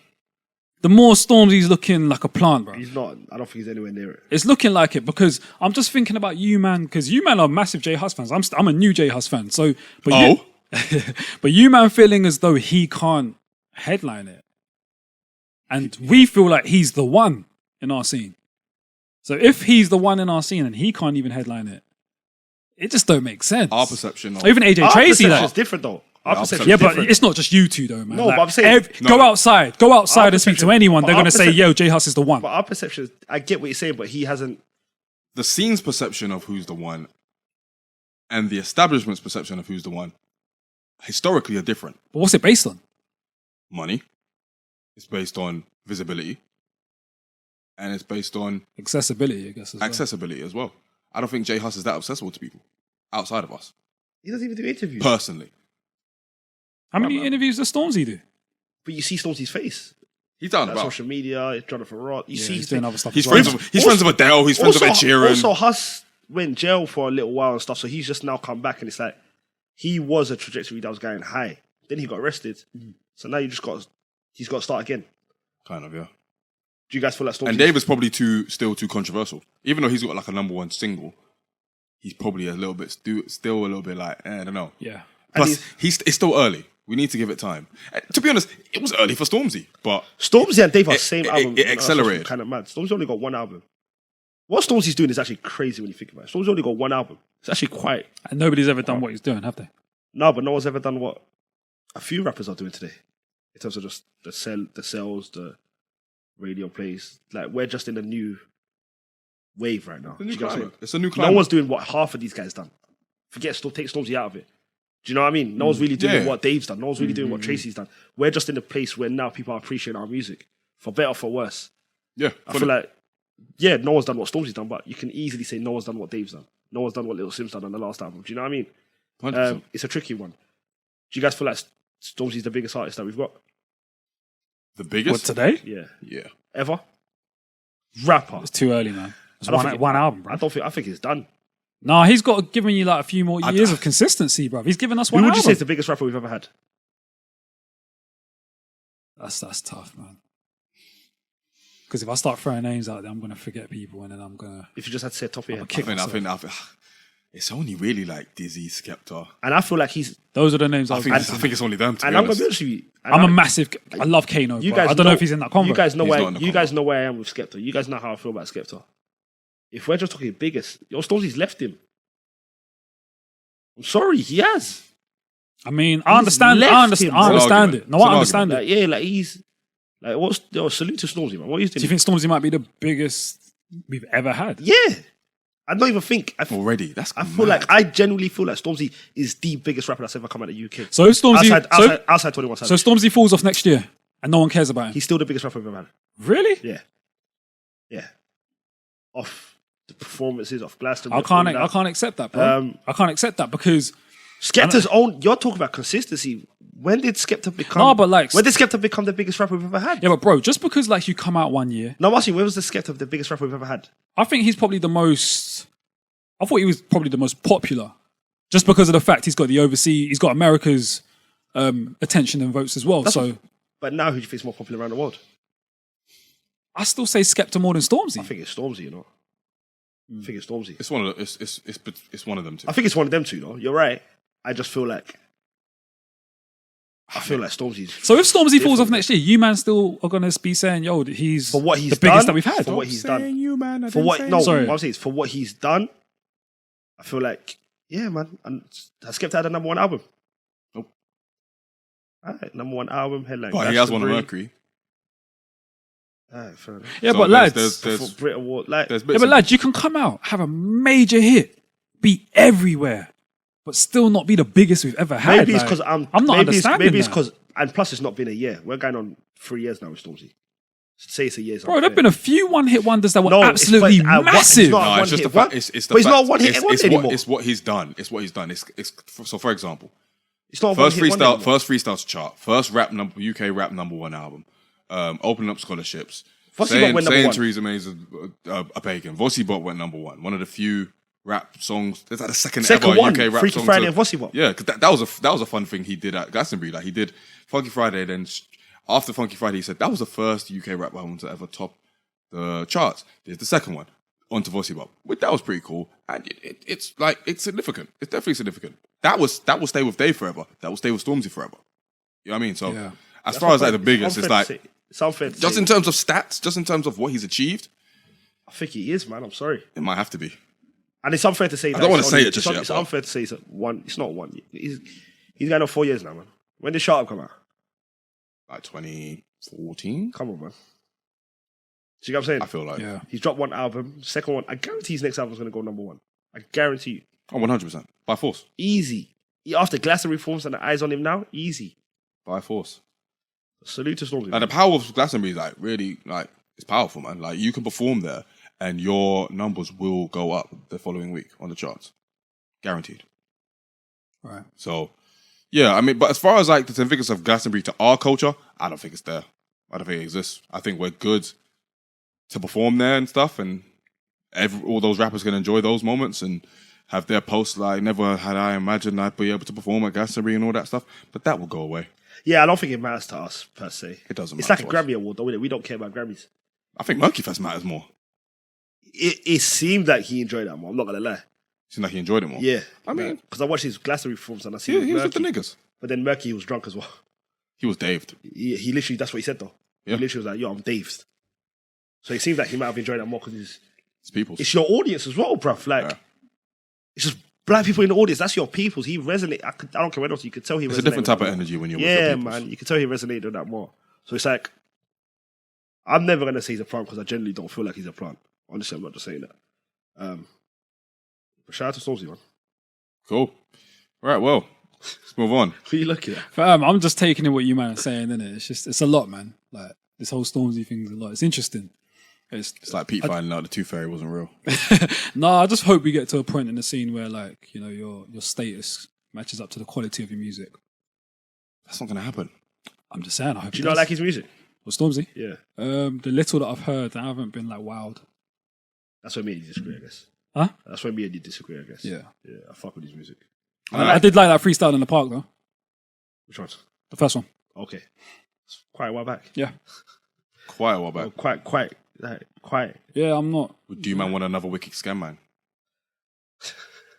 the more Stormzy's looking like a plant, bro. He's not. I don't think he's anywhere near it. It's looking like it because I'm just thinking about you, man, because you, man, are massive J Hus fans. I'm a new J Hus fan. So, but you, man, feeling as though he can't headline it. And we feel like he's the one in our scene. So if he's the one in our scene and he can't even headline it, it just don't make sense. Our perception of... Or even AJ Our Tracy, perception like, is different though. Our perception yeah, is but different. it's not just you two though, man. No, Like, but I'm saying... go outside and speak to perception- anyone. but They're our going to say, perception- yo, J Hus is the one. But our perception is... I get what you're saying, but he hasn't... The scene's perception of who's the one and the establishment's perception of who's the one historically are different. But what's it based on? Money. It's based on visibility. And it's based on Accessibility, I guess. accessibility as well. I don't think J Hus is that accessible to people outside of us. He doesn't even do interviews. Personally. How many interviews does Stormzy do? But you see Stormzy's face. He's down Like about. social media, Jonathan Roth. You see He's doing other stuff. He's as well. friends with Adele. He's friends with Ed Sheeran. Also, Huss went in jail for a little while and stuff, so he's just now come back, and it's like he was a trajectory that was going high. Then he got arrested, so now he's got to start again. Kind of, yeah. Do you guys feel like Stormzy? And Dave is probably still too controversial, even though he's got like a number one single. He's probably a little bit still a little bit like I don't know. Yeah. Plus, it's still early. We need to give it time. And to be honest, it was early for Stormzy, but Stormzy and Dave are the same album. It accelerated. Kind of mad. Stormzy only got one album. What Stormzy's doing is actually crazy when you think about it. Stormzy only got one album. It's actually quite... And nobody's ever done what he's doing, have they? No, but no one's ever done what a few rappers are doing today. In terms of just the sales, the radio plays. Like, we're just in a new wave right now. It's a new climate. No one's doing what half of these guys done. Take Stormzy out of it. Do you know what I mean? No one's really doing what Dave's done. No one's really doing what Tracy's done. We're just in a place where now people are appreciating our music. For better or for worse. Yeah. I feel like, no one's done what Stormzy's done, but you can easily say no one's done what Dave's done. No one's done what Lil Sim's done on the last album. Do you know what I mean? 100%. It's a tricky one. Do you guys feel like Stormzy's the biggest artist that we've got? The biggest? What, today? Yeah. Yeah. Ever? Rapper. It's too early, man. It's one album, bro. I think it's done. No, he's got given you like a few more years of consistency, bro. He's given us one Who would album. you say is the biggest rapper we've ever had? That's tough, man. Because if I start throwing names out there, I'm going to forget people, and then I'm going to... If you just had to say top of your head. I think it's only really like Dizzy, Skepta. And I feel like he's... Those are the names I think it's only them, to be honest. I'm going to be honest with you. I'm a massive... I love Kano, bro. I don't know if he's in that convo. You guys know where I am with Skepta. You guys know how I feel about Skepta. If we're just talking biggest, Stormzy's left him. I'm sorry, he has. I mean, I understand it. No, I understand it. He's... salute to Stormzy, man. What are you doing? Do you think Stormzy might be the biggest we've ever had? Yeah. I don't even think... Already? I genuinely feel like Stormzy is the biggest rapper that's ever come out of the UK. So if Stormzy... Outside 21 Savage. So Stormzy falls off next year and no one cares about him? He's still the biggest rapper we've ever had. Really? Yeah. Yeah. Off the performances, off Glastonbury. I can't accept that, bro. I can't accept that because... Skepta's own... You're talking about consistency. When did Skepta become... No, but like... When did Skepta become the biggest rapper we've ever had? Yeah, but bro, just because like you come out one year... No, I'm asking, when was the Skepta the biggest rapper we've ever had? I think he's probably the most... I thought he was probably the most popular. Just because of the fact he's got the overseas... He's got America's attention and votes as well, But now who do you think is more popular around the world? I still say Skepta more than Stormzy. I think it's Stormzy, you know. I think it's Stormzy. It's one of it's one of them two. I think it's one of them two, though. You're right. I just feel like... Stormzy's... So if Stormzy falls off next year, you man still are going to be saying, yo, he's for what he's the biggest that we've had. For what he's done. You, man, what I'm saying is for what he's done, I feel like, yeah, man. And has Skepta had a number one album? Nope. All right, number one album, headline. But he has won a Mercury. All right, fair enough. Yeah, So but lads... there's Brit Award, but lads, you can come out, have a major hit, be everywhere, but still not be the biggest we've ever had. Maybe it's because I'm not understanding Maybe it's because... And plus, it's not been a year. We're going on 3 years now with Stormzy. Say it's a year. Bro, there have been a few one-hit wonders that were absolutely massive. It's just the fact. It's not one hit anymore. It's what he's done. It's what he's done. So, for example, it's not first freestyle to chart, first UK rap number one album, opening up scholarships, saying Theresa May's a pagan. Vossi Bot went number one. One of the few rap songs. It's like the second ever UK rap Freaky song. Friday and Vossi Bot. Yeah, because that was a fun thing he did at Glastonbury. Like he did Funky Friday, then after Funky Friday, he said that was the first UK rap album to ever top the charts. There's the second one, onto Vossi Bop. That was pretty cool, and it's significant. It's definitely significant. That will stay with Dave forever. That will stay with Stormzy forever. You know what I mean? So as far as like the biggest, it's like just in terms of stats, just in terms of what he's achieved. I think he is, man. I'm sorry. It might have to be. And it's unfair to say. I don't want to say it just yet. It's unfair to say it's one. It's not one. He's going on 4 years now, man. When did Shut Up come out? Like 2014. Come on, man. See what I'm saying? I feel like he's dropped one album. Second one, I guarantee his next album's going to go number one. I guarantee you. Oh, 100%. By force. Easy. After Glastonbury reforms and the eyes on him now, easy. By force. Salute to Stormzy. And the power of Glastonbury is like really like it's powerful, man. Like you can perform there and your numbers will go up the following week on the charts. Guaranteed. Right. So yeah, I mean, but as far as like the significance of Glastonbury to our culture, I don't think it's there. I don't think it exists. I think we're good to perform there and stuff, and all those rappers can enjoy those moments and have their posts like, never had I imagined I'd be able to perform at Glastonbury and all that stuff. But that will go away. Yeah, I don't think it matters to us, per se. It doesn't It's matter like a Grammy award, though, isn't it? We don't care about Grammys. I think Murky Fest matters more. It seemed like he enjoyed that more, I'm not going to lie. Seemed like he enjoyed it more. Yeah. I mean... Because I watched his Glastonbury performance and I see he was with the niggas. But then Murky was drunk as well. He was daved. He literally, that's what he said, though. Yeah. He literally was like, yo, I'm daved. So it seems like he might have enjoyed that more because it's your audience as well, bruv. Like, It's just black people in the audience. That's your peoples. He resonated. I don't care what else. You could tell he resonated. It's a different type of energy when you're with your peoples. Man. You could tell he resonated with that more. So it's like, I'm never going to say he's a plant because I generally don't feel like he's a plant. Honestly, I'm not just saying that. But shout out to Stormzy, man. Cool. Right, well, let's move on. Who are you looking at? I'm just taking in what you man are saying, innit? It's a lot, man. Like, this whole Stormzy thing's a lot. It's interesting. It's like Pete finding out the Tooth Fairy wasn't real. No, I just hope we get to a point in the scene where, like, you know, your status matches up to the quality of your music. That's not going to happen. I'm just saying. I hope. Do you not like his music? Well, Stormzy? Yeah. The little that I've heard, I haven't been like wowed. That's where me and you disagree, I guess. Huh? That's where me and you disagree, I guess. Yeah. Yeah, I fuck with his music. I did like that freestyle in the park, though. Which one? The first one. Okay. It's quite a while back. Yeah. Quite a while back. Quite. Yeah, I'm not. Do you man want another Wicked Scam Man?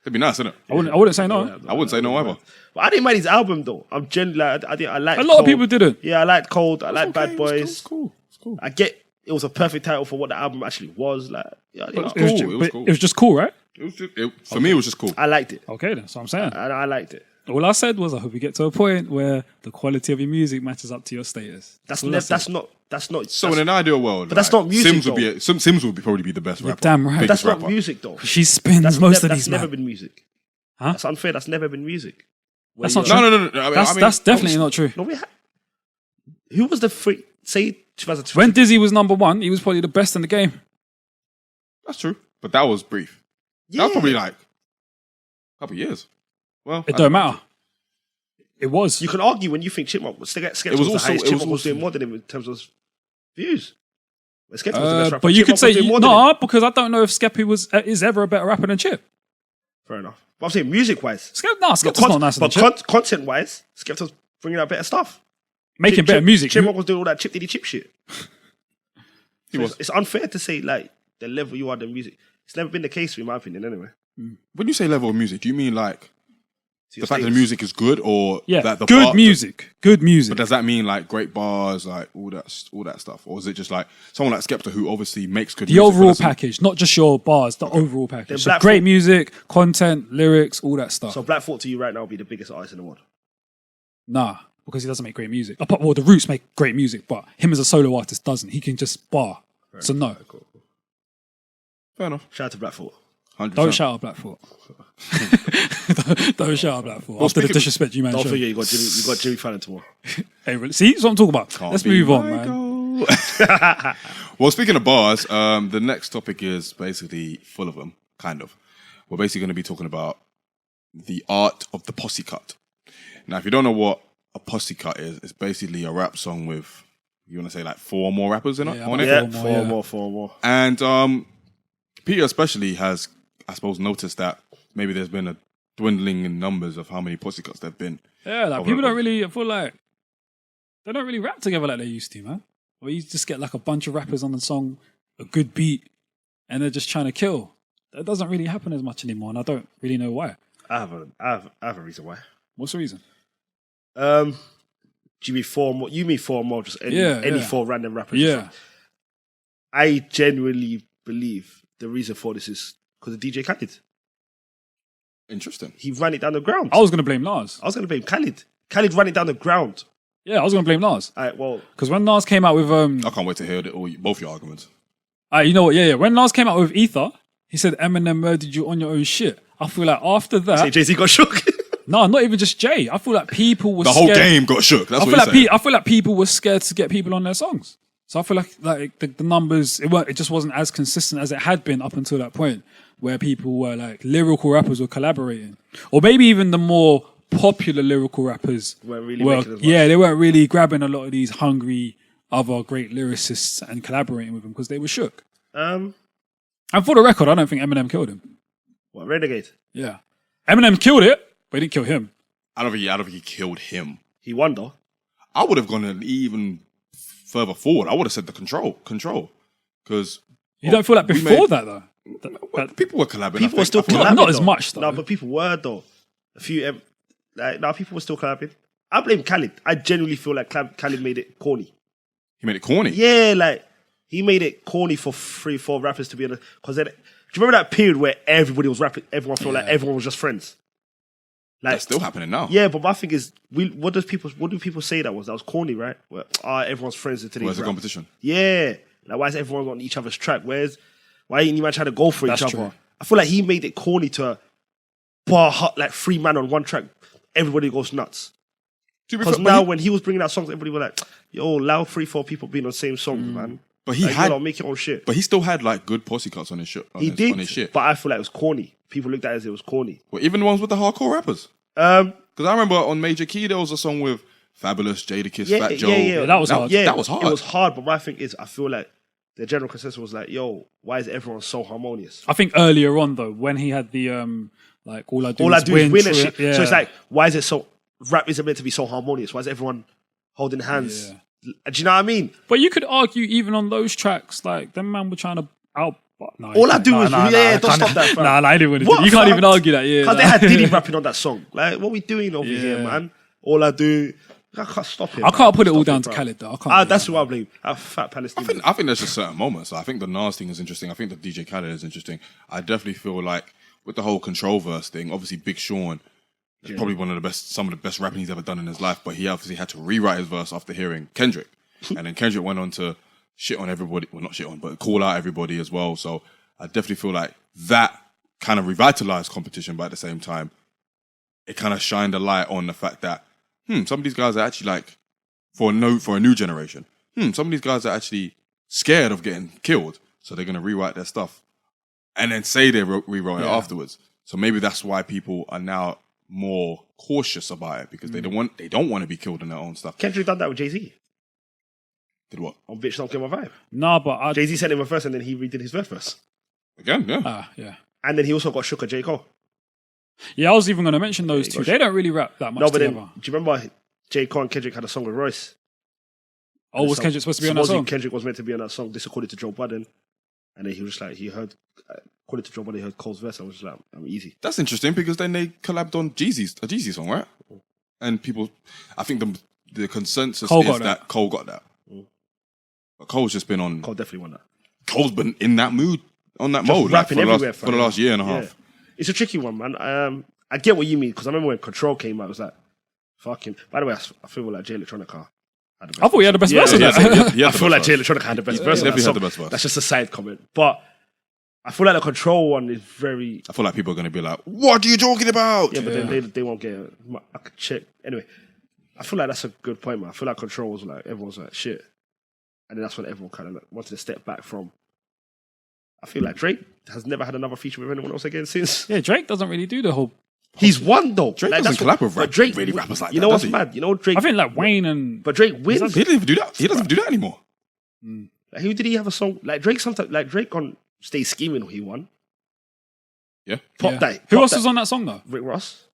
It'd be nice, isn't it? I wouldn't say no. I wouldn't say no either. But I didn't mind his album though. I'm generally like, I like a lot of people didn't. Yeah, I liked Cold. I liked Okay, Bad Boys. It's cool. I get it was a perfect title for what the album actually was. Like, yeah, you know, It was cool. It was cool. It was just cool, right? It was just, for me, it was just cool. I liked it. Okay, then. So I'm saying. I liked it. All I said was I hope you get to a point where the quality of your music matches up to your status. That's not. So in an ideal world, but that's not music. Sims would probably be the best rapper. Damn right. That's rapper. not music though. She spins most of these. That's never been music. Huh? That's unfair. That's never been music. That's not No. true. That's definitely not true. No, who was the free? Say 2002. When Dizzy was number one, he was probably the best in the game. That's true, but that was brief. Yeah. That was probably like a couple of years. Well, It don't matter. It was. You can argue when you think Chipmunk was Skepta It was the also- highest. it was Chipmunk was also- doing more than him in terms of views. But Skepta was the best rapper. but you Chipmunk could was say doing more than him. no, because I don't know if Skeppy is ever a better rapper than Chip. Fair enough. But I'm saying music-wise. Skepta's not nicer than Chip. But content-wise, Skepta's bringing out better stuff. Making better music. Chipmunk was doing all that Chip Diddy Chip shit. He was. It's unfair to say like the level you are the music. It's never been the case in my opinion anyway. When you say level of music, do you mean like So the fact that the music is good, or Yeah, that the good part- music. Good music. But does that mean like great bars, like all that stuff, or is it just like someone like Skepta who obviously makes good The music? overall but doesn't- package, not just your bars, the overall package. Then So Black great Thought- music, content, lyrics, all that stuff. So Black Thought to you right now would be the biggest artist in the world. Nah, because he doesn't make great music. Well, the Roots make great music, but him as a solo artist doesn't. He can just bar. So no. Cool. Fair enough. Shout out to Black Thought. 100%. Don't shout out Blackfoot. don't shout out Blackfoot. After the speaking- disrespect you man Don't showed. forget you got Jimmy Fallon tomorrow. Hey, see, that's what I'm talking about. Can't Let's be move on, my man. goal. Well, speaking of bars, the next topic is basically full of them, kind of. We're basically going to be talking about the art of the posse cut. Now, if you don't know what a posse cut is, it's basically a rap song with, you want to say like 4 or more rappers in it, Yeah, on about it. Yeah, four more. And Peter especially has, I suppose, noticed that maybe there's been a dwindling in numbers of how many posse cuts there've been. Yeah, like Over people it. don't really, I feel like, they don't really rap together like they used to, man. Or you just get like a bunch of rappers on the song, a good beat, and they're just trying to kill. That doesn't really happen as much anymore, and I don't really know why. I have a reason why. What's the reason? Do you mean 4 more? You mean 4 more? Just any 4 random rappers? Yeah. I genuinely believe the reason for this is because of DJ Khaled. Interesting. He ran it down the ground. I was going to blame Nas. I was going to blame Khaled. Khaled ran it down the ground. Yeah, I was going to blame Nas. All right, well, Because when Nas came out with... I can't wait to hear both your arguments. you know what? Yeah. When Nas came out with Ether, he said Eminem murdered you on your own shit. I feel like after say that... Jay-Z got shook. No, not even just Jay. I feel like people were The scared. whole game got shook. That's I what feel you're like saying. I feel like people were scared to get people on their songs. So I feel like the numbers it just wasn't as consistent as it had been up until that point, where people were like lyrical rappers were collaborating, or maybe even the more popular lyrical rappers Weren't really making as much. they weren't really grabbing a lot of these hungry other great lyricists and collaborating with them because they were shook. I And for the record, I don't think Eminem killed him. What, Renegade? Yeah. Eminem killed it, but he didn't kill him. I don't think he killed him. He won though. I would have gone even further forward. I would have said the control. Because You don't feel like before that, though? people were collabing. People were still I feel collabing. Not as though. much, though. No, but people were though. A few, people were still collabing. I blame Khaled. I genuinely feel like Khaled made it corny. He made it corny. Yeah, like he made it corny for 3-4 rappers to be on. Because then, do you remember that period where everybody was rapping? Everyone felt like everyone was just friends. Like, That's still happening now. Yeah, but my thing is, what do people say that was? That was corny, right? Where everyone's friends until Where's the competition? Yeah, like why is everyone on each other's track? Why ain't you man trying to go for That's each true. other? I feel like he made it corny to bar hot like 3 man on one track. Everybody goes nuts. Because now when he was bringing out songs, everybody was like, "Yo, allow 3-4 people being on the same song, man." But he like, had make your own shit. But he still had like good posse cuts on his shit. On his shit. But I feel like it was corny. People looked at it as it was corny. Well, even the ones with the hardcore rappers. Because I remember on Major Key there was a song with Fabulous, Jadakiss, Fat Joe. Yeah, that was hard. Yeah, that was hard. It was hard, but my thing is, I feel like the general consensus was like, "Yo, why is everyone so harmonious?" I think earlier on, though, when he had the, like, all I do is win and shit. Yeah. So it's like, why is it so? Rap isn't meant to be so harmonious. Why is everyone holding hands? Yeah. Do you know what I mean? But you could argue even on those tracks, like, them man were trying to out. No, All I do is, don't stop that, fam. Nah, I didn't want to What, do. You can't fam? even argue that, yeah. Because they had Diddy rapping on that song. Like, what we doing over here, Yeah. man? All I do, I can't stop it. I can't put it all Stop down to bro. Khaled, though. I can't. That's who I blame. A fat Palestinian. I think there's just certain moments. I think the Nas thing is interesting. I think the DJ Khaled is interesting. I definitely feel like with the whole control verse thing, obviously Big Sean is probably some of the best rapping he's ever done in his life, but he obviously had to rewrite his verse after hearing Kendrick. And then Kendrick went on to shit on everybody. Well, not shit on, but call out everybody as well. So I definitely feel like that kind of revitalized competition, but at the same time, it kind of shined a light on the fact that, some of these guys are actually like, for a new generation, some of these guys are actually scared of getting killed, so they're going to rewrite their stuff and then say they rewrote it afterwards. So maybe that's why people are now more cautious about it, because they don't want to be killed in their own stuff. Kendrick done that with Jay-Z. Did what? On Bitch Don't Kill My Vibe. No, but Jay-Z sent him a verse and then he redid his verse. Again, yeah. Yeah. And then he also got shook at J. Cole. Yeah, I was even going to mention those two. They don't really rap that much No, but together. then, do you remember J. Cole and Kendrick had a song with Royce? Oh, was Kendrick supposed to be on that Supposedly song? Kendrick was meant to be on that song. This according to Joe Budden. And then he was just like, according to Joe Budden, he heard Cole's verse. I was just like, I'm easy. That's interesting, because then they collabed on a Jeezy song, right? And people, I think the consensus is that Cole got that. But Cole's just been on. Cole definitely won that. Cole's been in that mood, on that Just mode, like, rapping everywhere for the last year and a half. It's a tricky one, man. I get what you mean, because I remember when Control came out, it was like, fuck him. By the way, I feel like Jay Electronica had the best. I thought he had the best verse on yeah, that. yeah. I feel like Jay Electronica had the best verse. He definitely on had that the best song. verse. That's just a side comment. But I feel like the Control one is very... I feel like people are going to be like, what are you talking about? Yeah, but then they won't get it. I could check. Anyway, I feel like that's a good point, man. I feel like Control was like, everyone's like, shit. And then that's when everyone kind of like wanted to step back from. I feel like Drake has never had another feature with anyone else again since. Yeah, Drake doesn't really do the whole... He's won though. Drake like, doesn't collab with really rappers like that. You know what's does he? mad? You know Drake. I think like Wayne and... But Drake wins. He doesn't even do that. He doesn't do that anymore. Like, who did he have a song? Like Drake sometimes, like Drake on Stay Scheming, he won. Yeah. Pop Yeah. that. Who Pop else that. was on that song, though? Rick Ross.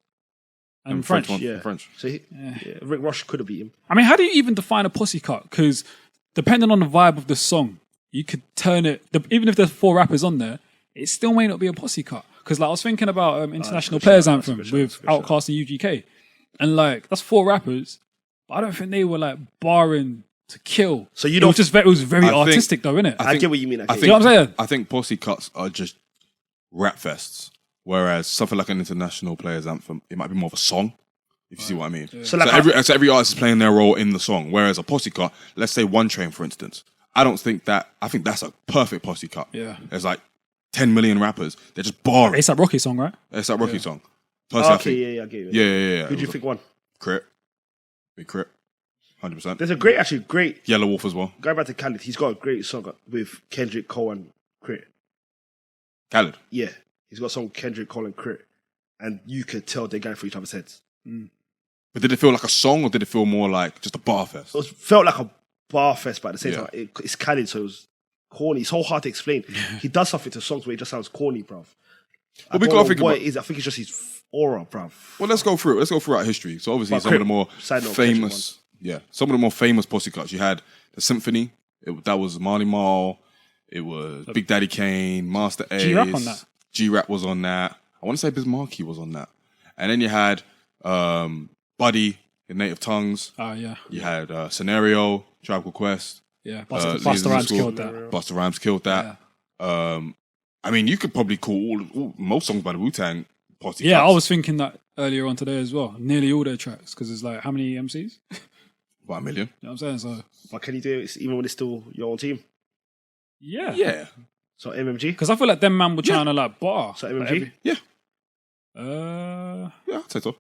And French. one. Yeah. French. So Rick Ross could have beat him. I mean, how do you even define a posse cut? Because depending on the vibe of the song, you could turn it... even if there's 4 rappers on there, it still may not be a posse cut. Because like, I was thinking about International Players Anthem with Outkast and UGK. And like, that's 4 rappers. But I don't think they were like barring to kill. So you It don't. was just it was very I think- artistic though, innit? I get what you mean. I Do you know what I'm saying? I think posse cuts are just rap fests, whereas something like an International Players Anthem, it might be more of a song, if you see what I mean. So like So every artist is playing their role in the song, whereas a posse cut, let's say One Train, for instance, I think that's a perfect posse cut. Yeah. There's like 10 million rappers, they're just barring. It's that Rocky song, right? It's that Rocky song. Personally, okay, I get it. Yeah. Who do you think won? Crit. Big Crit. 100%. There's a great Yellow Wolf as well. going back to Khaled. He's got a great song with Kendrick Cole and Crit. Khaled. Yeah, he's got a song with Kendrick Cole and Crit, and you could tell they're going for each other's heads. But did it feel like a song, or did it feel more like just a bar fest? It felt like a bar fest, but at the same Yeah. time, it's Khaled, so it was corny. It's so hard to explain. He does something to songs where it just sounds corny, bruv. I we don't gotta know think what about- it is. I think it's just his aura, bruv. Well, let's go through it. Let's go through our history. So obviously, But some of the more side note, famous, some of the more famous posse cuts. You had the Symphony. That was Marley Marl. It was Big Daddy Kane, Master Ace. G-Rap on that. G-Rap was on that. I want to say Biz Markie was on that. And then you had Buddy in Native Tongues. Oh, yeah. You had Scenario, Tribe Called Quest. Yeah. Leaders Busta in Rhymes School. killed that. Busta Rhymes killed that. I mean, you could probably call most songs by the Wu-Tang posse Yeah, cuts. I was thinking that earlier on today as well. Nearly all their tracks, because there's like, how many MCs? About 1 million. You know what I'm saying? So, But can you do it even when it's still your own team? yeah. Yeah. So MMG? Because I feel like them man were trying to like bar. So like, MMG? Yeah. Uh, Yeah, I'd say so.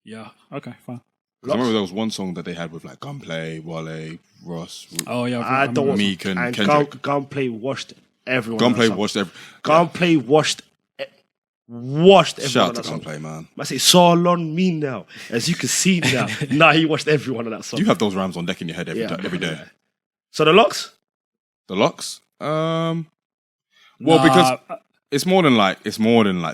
yeah. Okay, fine. 'Cause I remember there was one song that they had with like Gunplay, Wale, Ross, Oh yeah, I don't want Meek and and Kendrick. Gunplay washed everyone. Gunplay on that watched every. song. Gunplay washed everyone. Shout out on to that song. Gunplay, man. I say it's all on me now, as you can see now. Nah, he watched everyone on that song. You have those rhymes on deck in your head every day. So the locks? The locks? Well, Nah, because it's more than like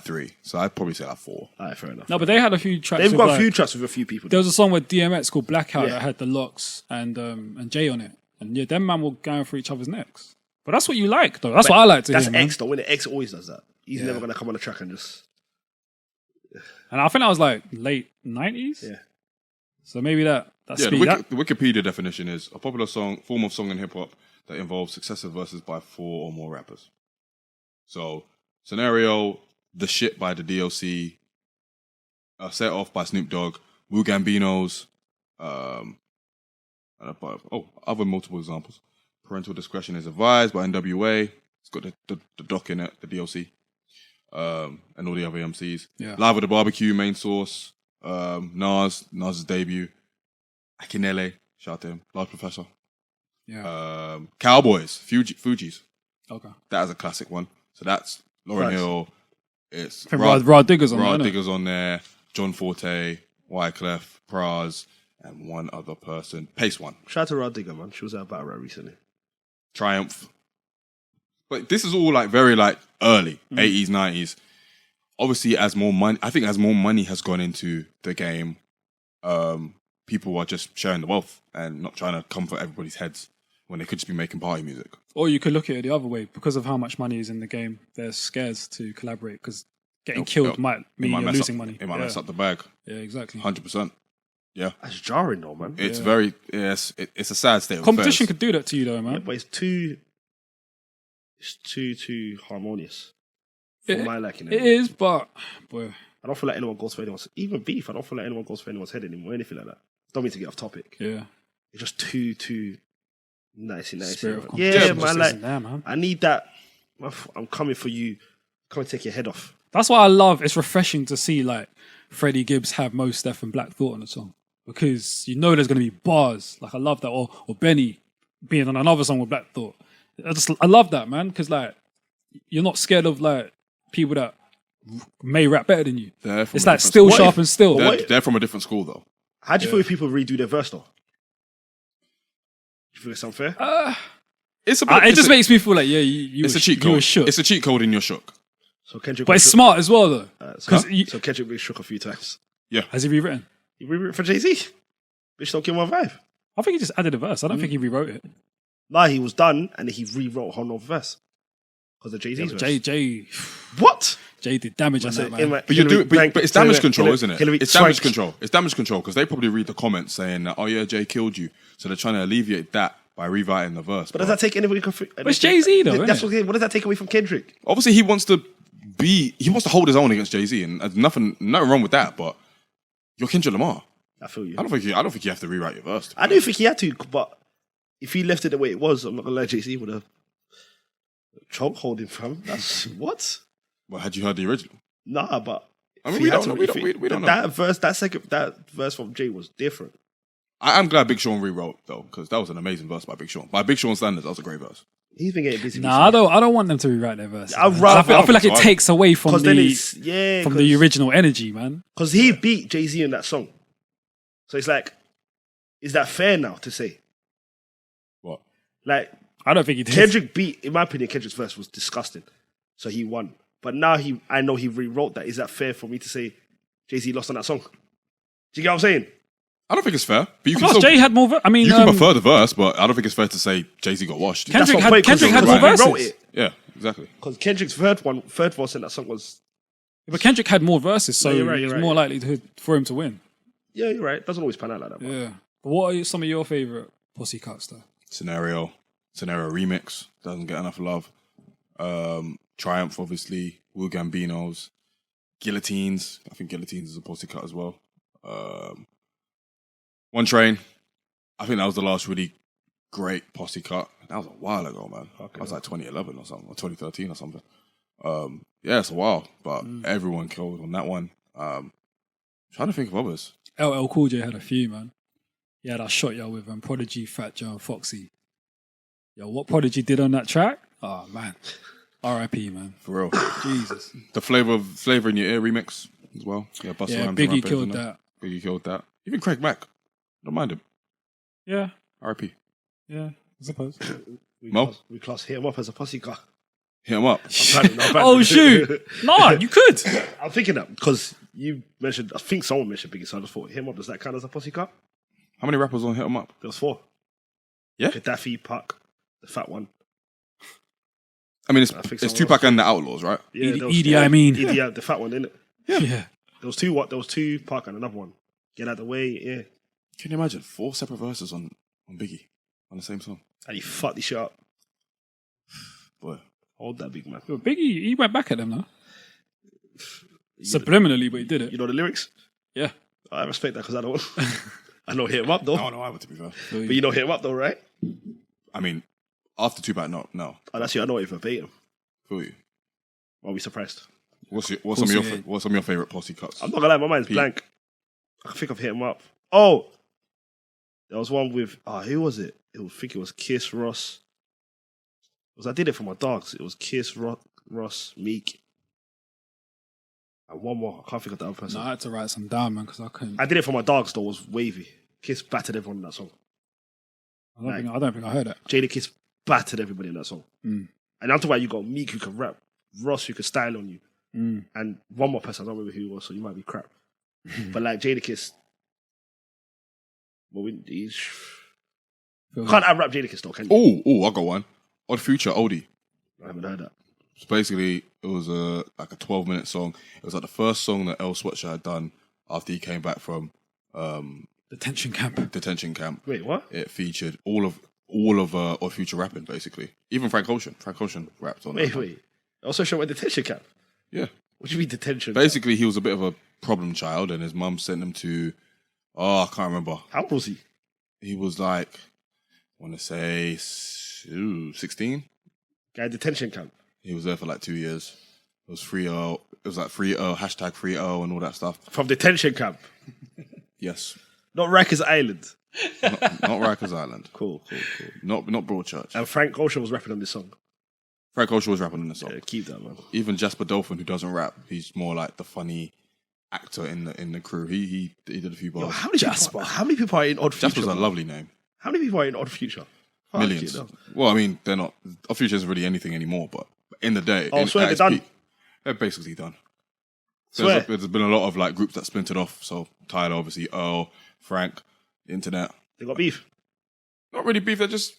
3, so I'd probably say like 4. Alright, fair enough. no, but they had a few tracks. They've with, got like, a few tracks with a few people. There was a song with DMX called Blackout Yeah. that had the Locks and Jay on it, and yeah, them man were going for each other's necks. But that's what you like, though. That's what I like to That's hear. Man. X though. When the X always does that, he's never gonna come on the track and just And I think that was like late 90s. yeah. So maybe that Yeah, speed that. the Wikipedia definition is a popular form of song in hip hop that involves successive verses by 4 or more rappers. So, Scenario, The Shit by the DLC, Set Off by Snoop Dogg, Wu Gambinos, other multiple examples. Parental Discretion is Advised by NWA. It's got the doc in it, the DLC, and all the other MCs. Yeah. Live with the Barbecue, Main Source, Nas's debut, Akinele, shout out to him, Large Professor. Yeah. Cowboys, Fugees. Okay. That is a classic one. So that's Lauryn Nice. Hill. It's I think Rod Digger's on Rod there. Digger's on there. John Forte, Wyclef, Praz, and one other person. Pace One, Shout out to Rod Digger, man. She was at a battle rap recently. Triumph. But this is all like very like early 80s, 90s. Obviously, as more money has gone into the game, people are just sharing the wealth and not trying to comfort everybody's heads when they could just be making party music. Or you could look at it the other way. Because of how much money is in the game, they're scared to collaborate because getting killed might mean you're losing money. It might mess up the bag. Yeah, exactly. 100%. Yeah. That's jarring though, man. It's it's a sad state of Competition affairs. could do that to you, though, Yeah, man. but it's too harmonious for my liking. It is, but boy, I don't feel like anyone goes for anyone's even beef. I don't feel like anyone goes for anyone's head anymore. Anything like that. Don't mean to get off topic. yeah. It's just too nicey. Spirit of Yeah, competition man. just Like isn't there, man. I need that. I'm coming for you. Come and take your head off. That's why I love. It's refreshing to see like Freddie Gibbs have Mos Def and Black Thought on the song because you know there's going to be bars. Like I love that, or Benny being on another song with Black Thought. I love that, man, because like you're not scared of like people that may rap better than you. It's like still What sharp if- and still. They're from a different school though. How do you feel if people redo their verse though? Do you feel it's unfair? It's a It just makes me feel like you it's were, a cheat you code. were shook. It's a cheat code in your shook. So Kendrick, But it's smart as well though. so, Because so Kendrick been shook a few times. has he rewritten? He rewrote for Jay-Z. Bitch, don't kill my vibe. I think he just added a verse. I don't think he rewrote it. Nah, he was done and then he rewrote a whole nother verse because of Jay-Z's verse. Jay What? did damage on that, man. But it's damage control, isn't it? It's damage control. It's damage control because they probably read the comments saying that, oh yeah, Jay killed you. So they're trying to alleviate that by rewriting the verse. But does that take anybody? But it's Jay-Z though, That's isn't what does that take away from Kendrick? Obviously, he wants to hold his own against Jay-Z, and there's nothing wrong with that. But you're Kendrick Lamar. I feel you. I don't think you have to rewrite your verse. I don't think he had to, but if he left it the way it was, I'm not gonna lie, Jay-Z would have chokehold him, fam. That's what? Well, had you heard the original? Nah, but I mean, if we he had don't to- know. if he- We don't know. that verse from Jay was different. I'm glad Big Sean rewrote though, because that was an amazing verse by Big Sean. By Big Sean standards, that was a great verse. He's been getting busy. Nah, I don't want them to rewrite their verse. I'd man. rather- I feel like it takes away from because then it's the original energy, man. because he beat Jay-Z in that song. So it's like, is that fair now to say? What? Like I don't think he did. Kendrick beat, in my opinion, Kendrick's verse was disgusting. So he won. But now I know he rewrote that. Is that fair for me to say Jay-Z lost on that song? Do you get what I'm saying? I don't think it's fair. But you can Plus, still, Jay had more. you can prefer the verse, but I don't think it's fair to say Jay-Z got washed. Kendrick That's had what more he wrote verses. it. Yeah, exactly. Because Kendrick's third verse in that song was... But Kendrick had more verses, so you're right, it's you're more right. likely for him to win. Yeah, you're right. It doesn't always pan out like that. Yeah. But what are some of your favourite posse cuts, though? Scenario remix doesn't get enough love. Triumph, obviously. Wu Gambinos. Guillotines. I think Guillotines is a posse cut as well. One Train. I think that was the last really great posse cut. That was a while ago, man. That was like 2011 or something, or 2013 or something. Yeah, it's a while, but everyone killed on that one. Trying to think of others. LL Cool J had a few, man. He had that shot, with Prodigy, Fat Joe, and Foxy. Yo, what Prodigy did on that track? Oh, man. R.I.P., man. For real. Jesus. The Flavor in Your Ear remix as well. Yeah, Busta Yeah, Rhymes Biggie and killed Rampage, that. Biggie killed that. Even Craig Mack. Don't mind him. Yeah, R.I.P. yeah, I suppose. Mo? We class Hit 'Em Up as a posse car. Hit him up. Oh, shoot. No, you could. I'm thinking that because you mentioned, I think someone mentioned Biggie, so I just thought Hit 'Em Up, does that count as a posse car? How many rappers on Hit him up? There was 4. Yeah? Gaddafi, Puck, the fat one. I mean, I think it's someone Tupac and the Outlaws, right? Yeah, there was Edie, 4. I mean. Edie, the fat one, didn't it? Yeah. There was 2 what? There was 2 Puck and another one. Get out the way, yeah. Can you imagine 4 separate verses on Biggie on the same song? And he fucked this shit up. Boy. Hold that big man. Yo, Biggie, he went back at them, though. Subliminally, but he did it. You know the lyrics? Yeah. I respect that because I don't. I know Hit 'Em Up though. I don't know either, to be fair. But you know Hit 'Em Up though, right? I mean, after Tupac, no. Oh, that's you. I know it verbatim. Feel you. I'll be surprised. What's some of your favorite posse cuts? I'm not gonna lie, my mind's blank. I think I've hit him up. Oh, there was one with who was it? I think it was Kiss Ross. I did it for my dogs. It was Kiss Ross Meek, and one more. I can't think of the other person. No, I had to write some down, man, because I couldn't. I did it for my dogs though. It was wavy. Kiss battered everyone in that song. I don't think I heard it. Jada Kiss battered everybody in that song. And I'm talking about you got Meek who can rap, Ross who can style on you, and one more person. I don't remember who it was, so you might be crap. But like Jada Kiss, well, he's can't rap Jada Kiss though, can you? Oh, I got one. Odd Future, Oldie. I haven't heard that. So basically, it was like a 12-minute song. It was like the first song that L. Swatcher had done after he came back from Detention camp. Wait, what? It featured all of Odd Future rapping, basically. Even Frank Ocean. Frank Ocean rapped on it. Wait. Also show a detention camp. Yeah. What do you mean detention? Basically, he was a bit of a problem child, and his mum sent him to. I can't remember. How old was he? He was like, I want to say 16. Guy detention camp. He was there for like 2 years. It was 3-0. It was like 3-0, hashtag 3-0 and all that stuff. From detention camp. Yes. Not Rikers Island. Not Rikers Island. Cool. Not Broadchurch. And Frank Ocean was rapping on this song. Frank Ocean was rapping on the song. Yeah, keep that, man. Even Jasper Dolphin, who doesn't rap, he's more like the funny actor in the crew. He did a few bars. Yo, how many people are in Odd Future? Jasper's a lovely name. How many people are in Odd Future? Millions. Well, I mean, they're not. Odd Future isn't really anything anymore, but in the day, swear they're done. They're basically done. Swear. There's been a lot of like groups that splintered off. So Tyler, obviously, Earl, Frank, the internet. They got beef. Not really beef. They're just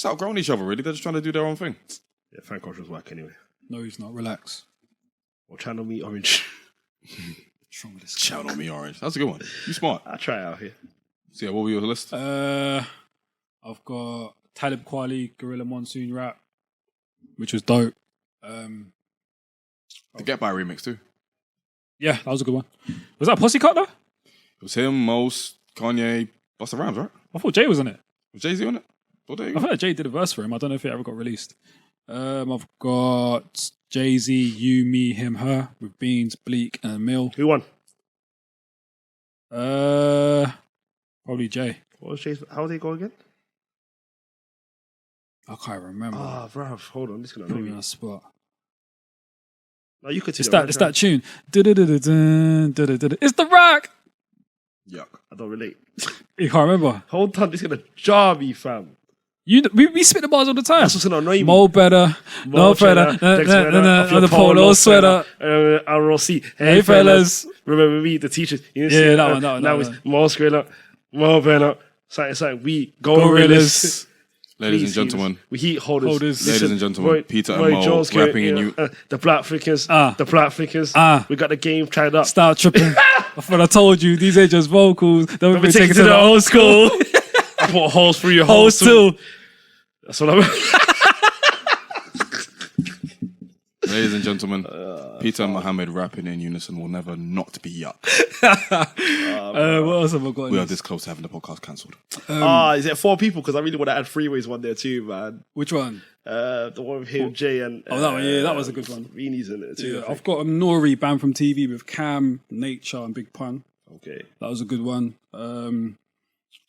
outgrown each other. Really, they're just trying to do their own thing. Yeah, Frank Ocean's whack anyway. No, he's not. Relax. Or Channel Me Orange. What's wrong with this? Channel Me Orange. That's a good one. You smart. I'll try it out here. So yeah, what were your list? I've got Talib Kweli, Gorilla Monsoon rap, which was dope. The Get By remix too. Yeah, that was a good one. Was that a posse cut though? It was him, Mos, Kanye, Busta Rhymes, right? I thought Jay was in it. Was Jay-Z on it? Well, there you I go. thought Jay did a verse for him. I don't know if it ever got released. I've got Jay-Z, You, Me, Him, Her with Beans, Bleak, and Mill. Who won? Probably Jay. What was Jay's? How did they go again? I can't remember. Bruv, hold on. This is going to Put know me on me. a spot. No, you could It's that tune. Du-du-du-du-dun, du-du-du-du. It's The Rock. Yuck. I don't relate. You can't remember. Hold on. This is going to jar me, fam. We spit the bars all the time. That's what's gonna annoy me. Mo better, no better, the polo sweater. ROC. Hey fellas. Remember me, the teachers. You Yeah, that one. Now it's more square, more better. Something. We gorillas. Ladies and gentlemen. We heat holders. Ladies and gentlemen. Peter and Mo Jones rapping in you. The black flickers. The black flickers. We got the game tried up. Start tripping. I thought I told you, these ain't just vocals. They'll be taken to the old school. I put holes through your Holes too. That's what I'm... Ladies and gentlemen, Peter and Mohammed rapping in unison will never not be yuck. What else have I got? We are this close to having the podcast cancelled. Is it 4 people? Because I really want to add Freeways one there too, man. Which one? The one with him, Jay, and... that one, yeah, that was a good one. Reenie's in it too. Yeah, I've got a Nori band from TV with Cam, Nature, and Big Pun. Okay. That was a good one.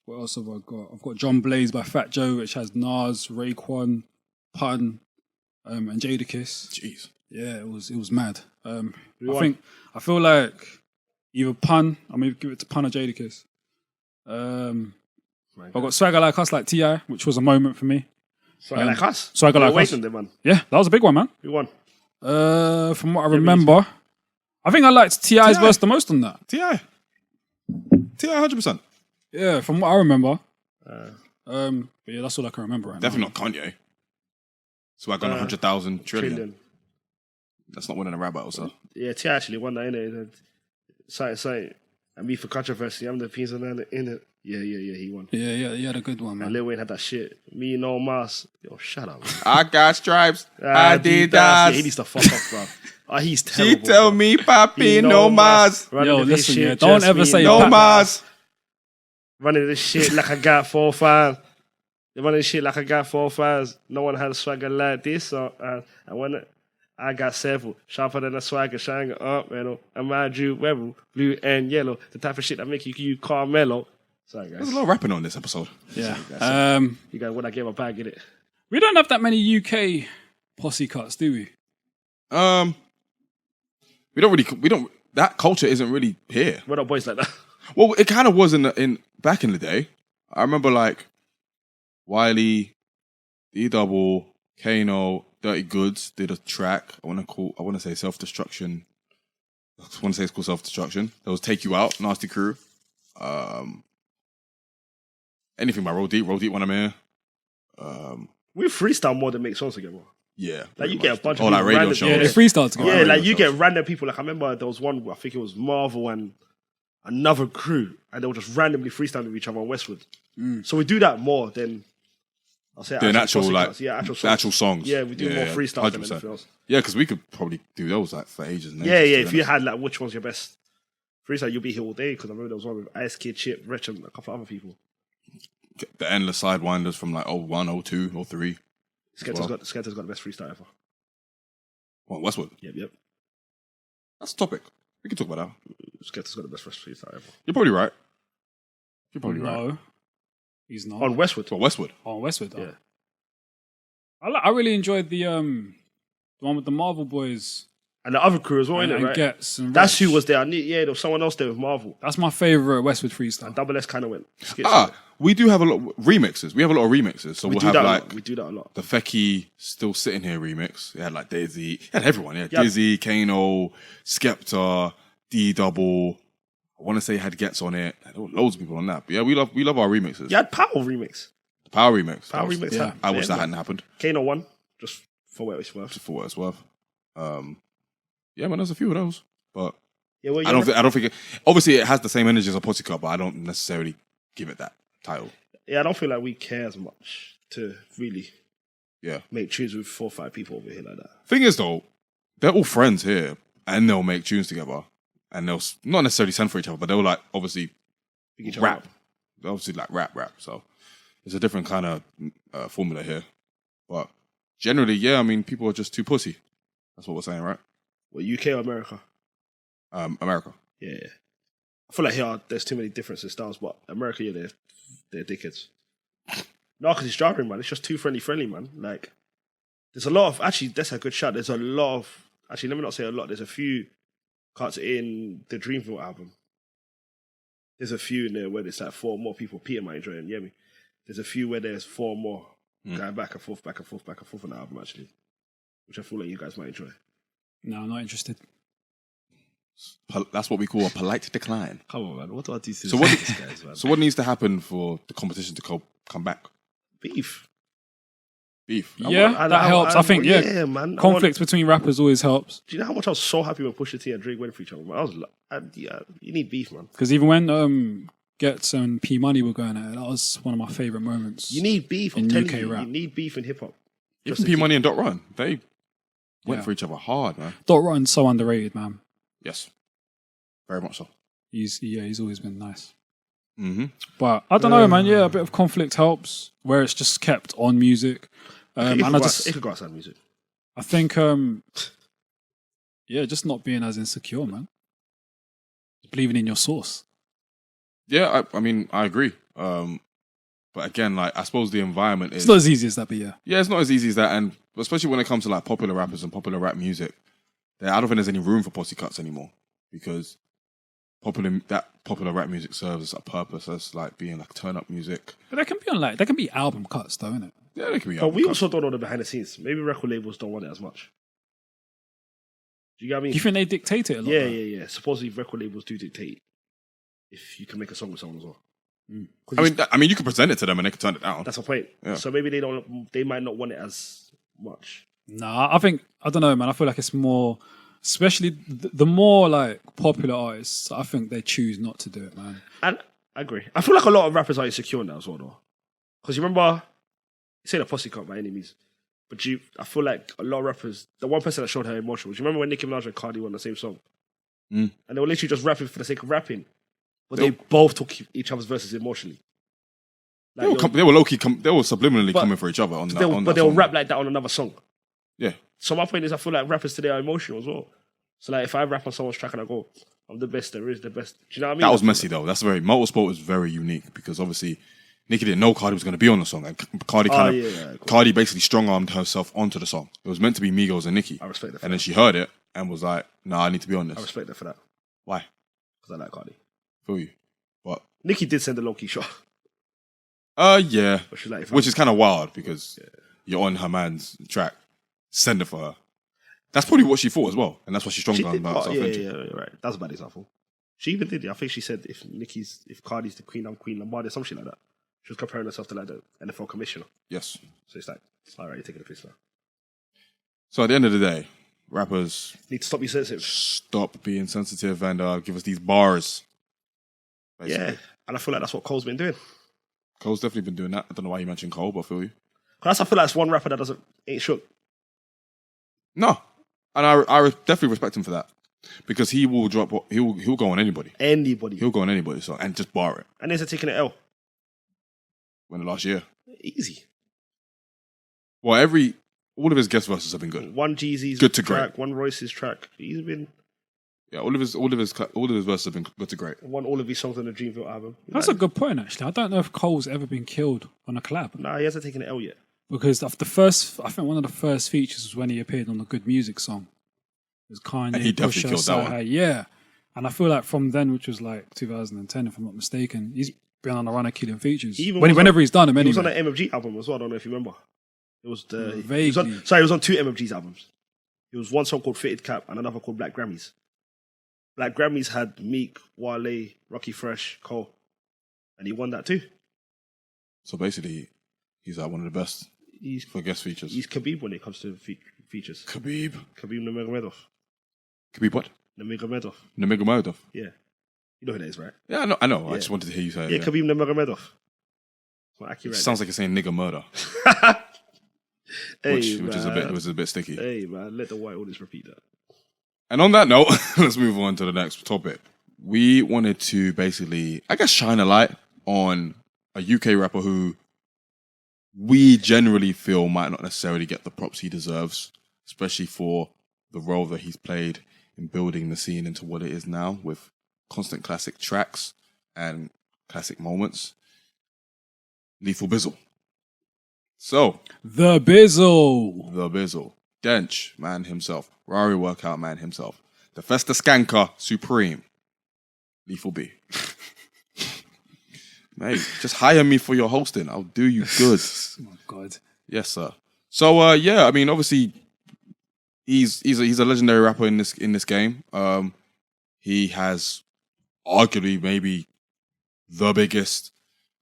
What else have I got? I've got John Blaze by Fat Joe, which has Nas, Raekwon, Pun, and Jadakiss. Jeez. Yeah, it was mad. I feel like either Pun, I'm gonna give it to Pun or Jadakiss. I've got Swagger Like Us, like T.I., which was a moment for me. Swagger Like Us? Swagger Like Us. Them, man. Yeah, that was a big one, man. Who won? From what I remember, I think I liked T.I.'s verse the most on that. T.I. 100%. Yeah, from what I remember. But yeah, that's all I can remember right Definitely now. not Kanye. Swag on 100,000 trillion. That's not winning a rap battle, so. Yeah, T actually won that, innit? Something. And me for controversy, I'm the piece of that, innit? Yeah, he won. Yeah, he had a good one, And man. Lil Wayne had that shit. Me, no mask. Yo, shut up, man. I got stripes. Adidas. Yeah, he needs to fuck off, bro. He's terrible. She tell me, Papi, no mas. Yo, listen, yeah, don't ever say no mas. Running this shit like I got 4 5. Running this shit like I got 4 5s. No one had a swagger like this. And when I got several, sharper than a swagger, shining up, man. And my Jew, rebel, blue and yellow. The type of shit that make you Carmelo. Sorry, guys. There's a lot of rapping on this episode. Yeah. You guys, when I gave my bag, get it. We don't have that many UK posse cuts, do we? We don't. That culture isn't really here. We're not boys like that. Well, it kind of was in back in the day. I remember like Wiley, D-Double, Kano, Dirty Goods did a track. I want to say Self-Destruction. I want to say it's called Self-Destruction. There was Take You Out, Nasty Crew. Anything by Roll Deep when I'm here. We freestyle more than make songs together. Yeah. Like you get a bunch of people like radio random, shows. Yeah, they freestyle together. Yeah, like you shows. get random people. Like I remember there was one, I think it was Marvel and another crew, and they were just randomly freestyling with each other on Westwood. So we do that more than I'll say actual songs. Yeah, we do more freestyle than 100%. anything else. Yeah, because we could probably do those like for ages. And Yeah, ages, if you had like which one's your best freestyle, you'll be here all day. Because I remember there was one with Ice Kid, Chip, Rich, and a couple of other people. The endless sidewinders from like 01, 02, 03. Skepta's got the best freestyle ever. What, Westwood? Yep. That's a topic. We can talk about that. Skepta's got the best freestyle ever. You're probably right. Right. No, he's not. On Westwood. Well, Westwood. On Westwood, though. Yeah. I really enjoyed the one with the Marvel boys And the other crew as well, and innit, right? Gets and That's Rich. who was there. There was someone else there with Marvel. That's my favourite Westwood freestyle. And Double S kind of went. Skits on it. We do have a lot of remixes. We have a lot of remixes. So We we'll do have that a like lot. We do that a lot. the Fecky Still Sitting Here remix. It had like Daisy. It had everyone. Yeah, Yeah. Dizzy, Kano, Skepta, D-Double. I want to say it had Gets on it. There were loads of people on that. But yeah, we love our remixes. You had Power remix. The Power remix. Power That was- remix. yeah. had- I wish that yeah, hadn't happened. Kano won, just for what it's worth. Just for what it's worth. Yeah, man, there's a few of those. But Yeah, well, I don't think it, obviously it has the same energy as a Posse Cup, but I don't necessarily give it that title. I don't feel like we care as much to really Yeah. make tunes with 4 or 5 people over here like that. Thing is though, they're all friends here and they'll make tunes together and they'll not necessarily send for each other, but they'll like obviously Pick each other rap. up. They'll obviously like rap. So it's a different kind of formula here. But generally, yeah, I mean, people are just too pussy. That's what we're saying, right? What, UK or America? America. Yeah. I feel like here there's too many differences in styles, but America, yeah, they're dickheads. No, because it's jarring, man. It's just too friendly, man. Like, there's a lot of, actually, that's a good shot. There's a lot of, actually, let me not say a lot. There's a few cuts in the Dreamville album. There's a few in there where there's like 4 more people. Peter might enjoy it, yeah, me. There's a few where there's 4 more Going back and forth on the album, actually. Which I feel like you guys might enjoy. No, I'm not interested. That's what we call a polite decline. Come on, man. What do I do to So what? these guys, man? So what needs to happen for the competition to come back? Beef. Yeah, that helps. I think, yeah, man. conflict between rappers always helps. Do you know how much I was so happy when Pusha T and Drake went for each other? Man? I was like, you need beef, man. Because even when Gets and P Money were going at it, that was one of my favourite moments. You need beef. I'm in telling UK you, rap. you need beef in hip hop. Even P Money and Dot Run, they went for each other hard, man. Dot Rotten's so underrated, man. Yes, very much so. He's always been nice. Mm-hmm. But I don't know, man. Yeah, a bit of conflict helps where it's just kept on music. It could go outside music. I think, just not being as insecure, man. Believing in your source. Yeah, I mean, I agree. But again, like, I suppose the environment is... It's not as easy as that, but yeah. Yeah, it's not as easy as that. And especially when it comes to, like, popular rappers and popular rap music, I don't think there's any room for posse cuts anymore. Because popular rap music serves as a purpose as, like, being, like, turn-up music. But there can be album cuts, though, innit? Yeah, they can be But album we cuts. also don't know the behind the scenes. Maybe record labels don't want it as much. Do you get what I mean? Do you think they dictate it a lot? Yeah. Supposedly record labels do dictate if you can make a song with someone as well. I mean, you can present it to them and they can turn it down. That's the point. Yeah. So maybe they might not want it as much. Nah, I don't know, man. I feel like it's more, especially the more like popular artists, I think they choose not to do it, man. And I agree. I feel like a lot of rappers are insecure now as well, though. Because you remember, you say the posse cut by any means, but I feel like a lot of rappers, the one person that showed her emotions, you remember when Nicki Minaj and Cardi were on the same song? And they were literally just rapping for the sake of rapping. But they both took each other's verses emotionally. Like, they were low-key, they were subliminally coming for each other on that. But they'll rap like that on another song. Yeah. So my point is, I feel like rappers today are emotional as well. So like, if I rap on someone's track and I go, I'm the best there is, the best. Do you know what I mean? That was messy though. That's Motorsport was very unique because obviously Nicki didn't know Cardi was going to be on the song, and Cardi basically strong-armed herself onto the song. It was meant to be Migos and Nicki. I respect that. And then she heard it and was like, "Nah, I need to be on this." I respect that for that. Why? Because I like Cardi. Feel you? But Nicki did send a low-key shot. Yeah. But she's like, which is kind of wild because you're on her man's track. Send it for her. That's probably what she thought as well, and that's why she's strong-armed about herself. Yeah, right. That's a bad example. She even did it. I think she said if Cardi's the queen, I'm Queen Lombardi, some shit like that. She was comparing herself to like the NFL commissioner. Yes. So it's like, all right, you're taking the piss now. So at the end of the day, rappers need to stop being sensitive. Stop being sensitive and give us these bars. Basically. Yeah, and I feel like that's what Cole's been doing. Cole's definitely been doing that. I don't know why you mentioned Cole, but I feel you. Because I feel like it's one rapper that ain't shook. No, and I definitely respect him for that because he will drop. He'll go on anybody. He'll go on anybody's song and just bar it. And there's a taking an L. When the last year, easy. Well, all of his guest verses have been good. One Jeezy's good to track, great. One Royce's track. He's been. Yeah, all of his verses have been good to great. Won all of his songs on the Dreamville album. That's a good point, actually. I don't know if Cole's ever been killed on a collab. Nah, he hasn't taken an L yet. Because I think one of the first features was when he appeared on the Good Music song. It was Kanye, and he definitely killed that one. Yeah. And I feel like from then, which was like 2010, if I'm not mistaken, he's been on a run of killing features. Whenever he's done them, anyway. He was on an MFG album as well. I don't know if you remember. It was vaguely. He was on two MFG's albums. It was one song called Fitted Cap and another called Black Grammys. Black Grammys had Meek, Wale, Rocky Fresh, Cole, and he won that too. So basically, he's like one of the best for guest features. He's Khabib when it comes to features. Khabib Nurmagomedov. Khabib what? Nurmagomedov. Yeah. You know who that is, right? Yeah, I know. Yeah. I just wanted to hear you say it. Yeah, Khabib Nurmagomedov. It sounds like you're saying nigger murder. which was a bit sticky. Hey man, let the white audience repeat that. And on that note, let's move on to the next topic. We wanted to basically, I guess, shine a light on a UK rapper who we generally feel might not necessarily get the props he deserves, especially for the role that he's played in building the scene into what it is now with constant classic tracks and classic moments. Lethal Bizzle. So, The Bizzle. Dench, man himself. Rari workout man himself. The Festa Skanker Supreme. Lethal B. Mate, just hire me for your hosting. I'll do you good. Oh my God. Yes, sir. So I mean, obviously, he's a legendary rapper in this game. He has arguably maybe the biggest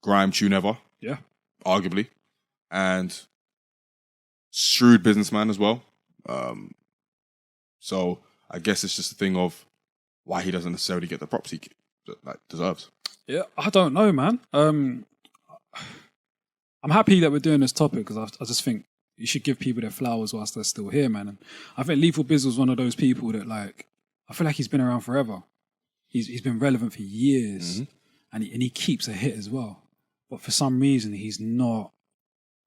grime tune ever. Yeah. Arguably. And shrewd businessman as well. So I guess it's just a thing of why he doesn't necessarily get the props he deserves. Yeah, I don't know, man. I'm happy that we're doing this topic because I just think you should give people their flowers whilst they're still here, man. And I think Lethal Bizzle is one of those people that, like, I feel like he's been around forever. He's been relevant for years, and he keeps a hit as well. But for some reason, he's not.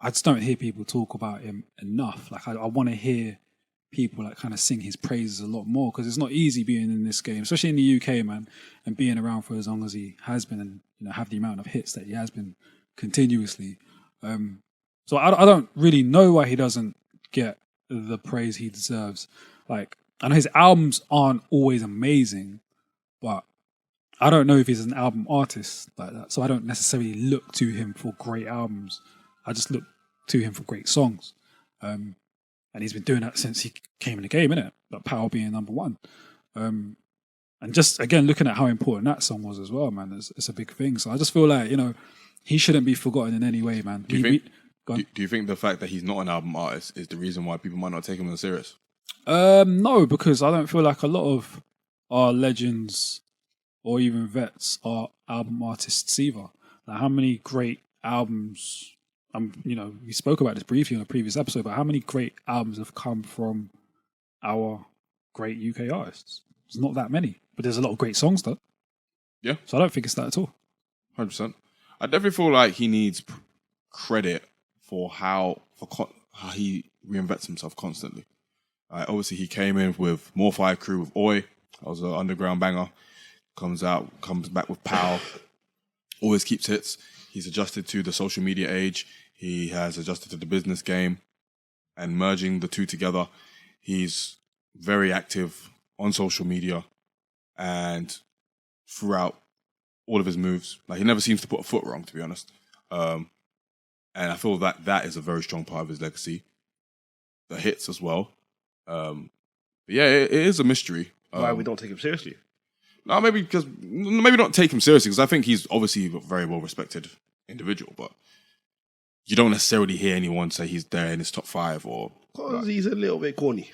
I just don't hear people talk about him enough. Like, I want to hear people like kind of sing his praises a lot more because it's not easy being in this game, especially in the UK, man, and being around for as long as he has been, and have the amount of hits that he has been continuously. So I don't really know why he doesn't get the praise he deserves. Like, I know his albums aren't always amazing, but I don't know if he's an album artist like that. So I don't necessarily look to him for great albums. I just look to him for great songs. And he's been doing that since he came in the game, innit? Like Power being number one. And just, again, looking at how important that song was as well, man, it's a big thing. So I just feel like, he shouldn't be forgotten in any way, man. Do you think the fact that he's not an album artist is the reason why people might not take him as serious? No, because I don't feel like a lot of our legends or even vets are album artists either. Like, how many great albums... we spoke about this briefly on a previous episode, but how many great albums have come from our great UK artists? There's not that many, but there's a lot of great songs though. Yeah. So I don't think it's that at all. 100%. I definitely feel like he needs credit for how he reinvents himself constantly. Obviously, he came in with More Fire Crew with Oi. That was an underground banger. Comes back with Pow. Always keeps hits. He's adjusted to the social media age. He has adjusted to the business game and merging the two together. He's very active on social media and throughout all of his moves. Like, he never seems to put a foot wrong, to be honest. And I feel that is a very strong part of his legacy. The hits as well. But yeah, it is a mystery. Why we don't take him seriously? No, maybe not take him seriously, because I think he's obviously a very well respected individual, but you don't necessarily hear anyone say he's there in his top 5 or. Because he's a little bit corny.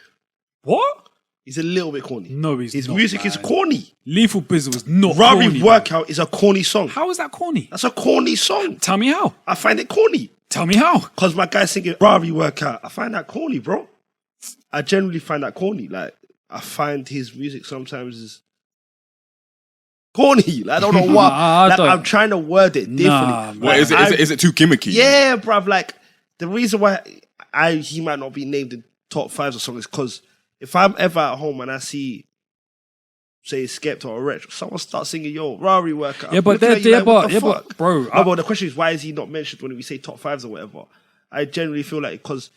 What? He's a little bit corny. No, he's his not, music man. is corny. Lethal Bizzle is not Rari corny. Workout is a corny song. How is that corny? That's a corny song. Tell me how. I find it corny. Tell me how. Because my guy's singing Rari Workout. I find that corny, bro. I generally find that corny. Like, I find his music sometimes is corny. Like, I don't know why. I'm trying to word it differently. Nah, what, is it too gimmicky? Yeah, bruv. Like, the reason why he might not be named in top 5s or something is because if I'm ever at home and I see, say, Skepta or Wretch, someone starts singing, yo, Rari Workout. Yeah, but but bro. No, but the question is, why is he not mentioned when we say top 5s or whatever? I generally feel like because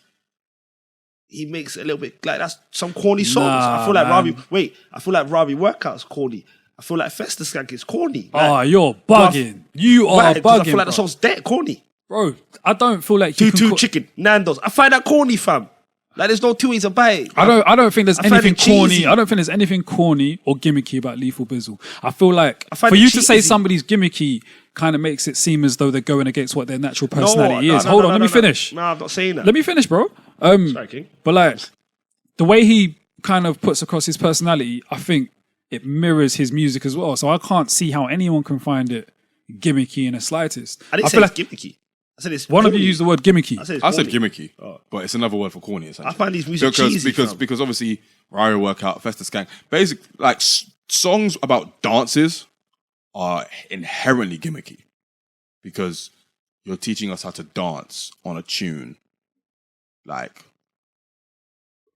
he makes a little bit, like, that's some corny songs. I feel like Rari Workout's corny. I feel like Festa Skank is corny. Like, you're bugging. You are bugging. I feel like the song's dead corny. Bro, I don't feel like Two chicken, Nando's. I find that corny, fam. Like, there's no two ways about it. I don't think there's anything corny. cheesy. I don't think there's anything corny or gimmicky about Lethal Bizzle. I feel like find for it you to say cheesy. somebody's gimmicky kind of makes it seem as though they're going against what their natural personality is. Hold on, let me finish. No, I'm not saying that. Let me finish, bro. Sorry, King. But like the way he kind of puts across his personality, I think it mirrors his music as well. So I can't see how anyone can find it gimmicky in the slightest. I didn't say feel it's gimmicky. I said it's one of corny. you used the word gimmicky. I said gimmicky, but it's another word for corny. Essentially. I find these music cheesy, because obviously Rari Workout, Festa Skank, basic like songs about dances are inherently gimmicky because you're teaching us how to dance on a tune. Like,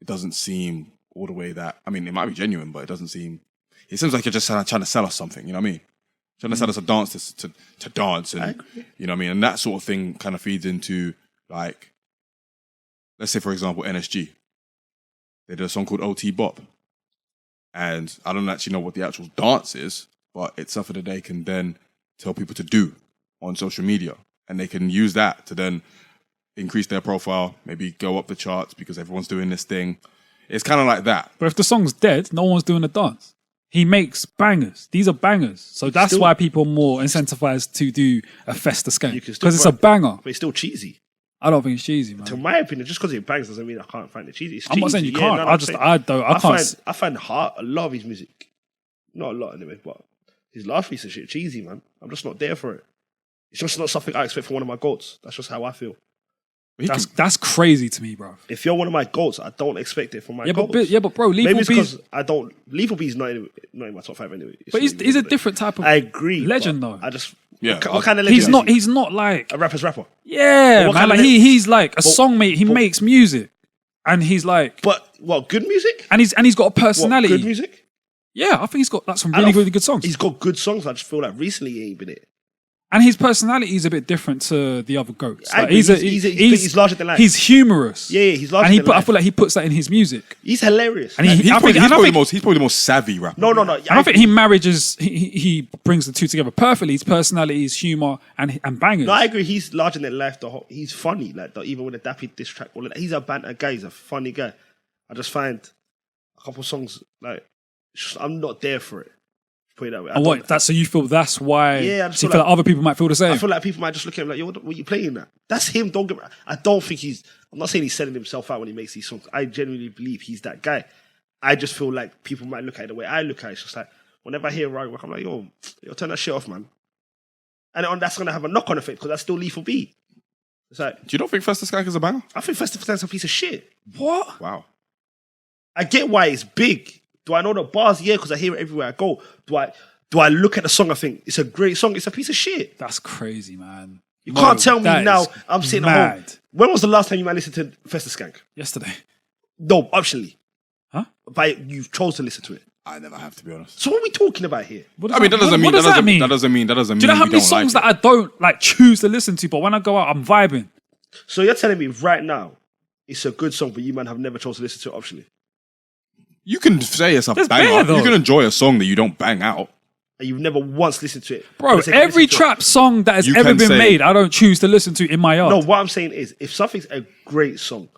it doesn't seem all the way that. I mean, it might be genuine, but it doesn't seem. It seems like you're just trying to sell us something. You know what I mean? Trying to sell us a dance to dance, and you know what I mean, and that sort of thing kind of feeds into, like, let's say for example NSG. They did a song called OT Bop, and I don't actually know what the actual dance is, but it's something that they can then tell people to do on social media, and they can use that to then increase their profile, maybe go up the charts because everyone's doing this thing. It's kind of like that. But if the song's dead, no one's doing a dance. He makes bangers. These are bangers. So that's why people are more incentivized to do a Festa Skank. Because it's a banger. But it's still cheesy. I don't think it's cheesy, man. To my opinion, just because it bangs doesn't mean I can't find it cheesy. It's I'm not saying you can't. I find heart, a lot of his music. Not a lot anyway, but his last piece of shit cheesy, man. I'm just not there for it. It's just not something I expect from one of my goats. That's just how I feel. That's crazy to me, bro. If you're one of my goats, I don't expect it from my goats. But bro, Lethal maybe it's B's... because I don't... Lethal B is not in my top 5 anyway. But he's a different type of I agree, legend, though. I just... Yeah. What kind of legend He's not like... A rapper's rapper. Yeah, man. Like he's like a songmate. He makes music. And he's like... But, what, good music? And he's got a personality. What, good music? Yeah, I think he's got like some really good songs. He's got good songs. I just feel like recently he ain't been it. And his personality is a bit different to the other goats. Like he's larger than life. He's humorous. Yeah, he's larger than life. I feel like he puts that in his music. He's hilarious. And he's probably the most savvy rapper. No. I think he marriages. He brings the two together perfectly. His personality, his humor, and bangers. No, I agree. He's larger than life. He's funny. Like even with the Dappy diss track, all of that. He's a banter guy. He's a funny guy. I just find a couple songs like I'm not there for it. Put it that way. So you feel that's why? Yeah, so you feel like other people might feel the same. I feel like people might just look at him like, "Yo, what are you playing that?" That's him. I don't think he's. I'm not saying he's selling himself out when he makes these songs. I genuinely believe he's that guy. I just feel like people might look at it the way I look at it. It's just like whenever I hear Rari work, I'm like, "Yo, turn that shit off, man." And that's gonna have a knock-on effect because that's still Lethal B. It's like, do you not think Festa Skank is a banger? I think Festa Skank's a piece of shit. What? Wow. I get why it's big. Do I know the bars? Yeah, because I hear it everywhere I go. Do I look at the song? I think it's a great song. It's a piece of shit. That's crazy, man. You can't tell me now. I'm sitting at home. When was the last time you might listen to Festa Skank? Yesterday. No, optionally. Huh? But you chose to listen to it. I never have, to be honest. So what are we talking about here? That doesn't mean. That doesn't mean. Do you know how many songs that I don't like choose to listen to, but when I go out, I'm vibing? So you're telling me right now, it's a good song, but you man have never chose to listen to it optionally. You can say it's a banger. You can enjoy a song that you don't bang out. And you've never once listened to it. Bro, every trap song that has ever been made, I don't choose to listen to in my yard. No, what I'm saying is, if something's a great song,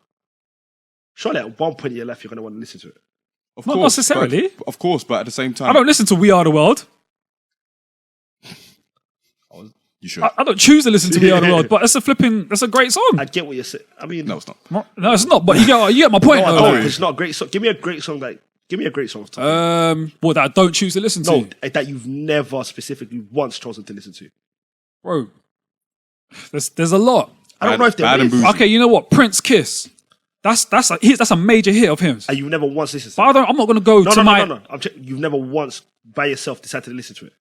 surely at one point in your life, you're going to want to listen to it. Not necessarily. Of course, but at the same time... I don't listen to We Are The World. You should. I don't choose to listen to We Are The World, but that's a great song. I get what you're saying. I mean... No, it's not. No, it's not, but you get my point. No, it's not a great song. Give me a great song that I don't choose to listen to. No, that you've never specifically once chosen to listen to. Bro, there's a lot. I don't know if there is. Okay, you know what? Prince Kiss. That's a major hit of him. And you've never once listened to it. But I'm not going to go to my... No. You've never once by yourself decided to listen to it.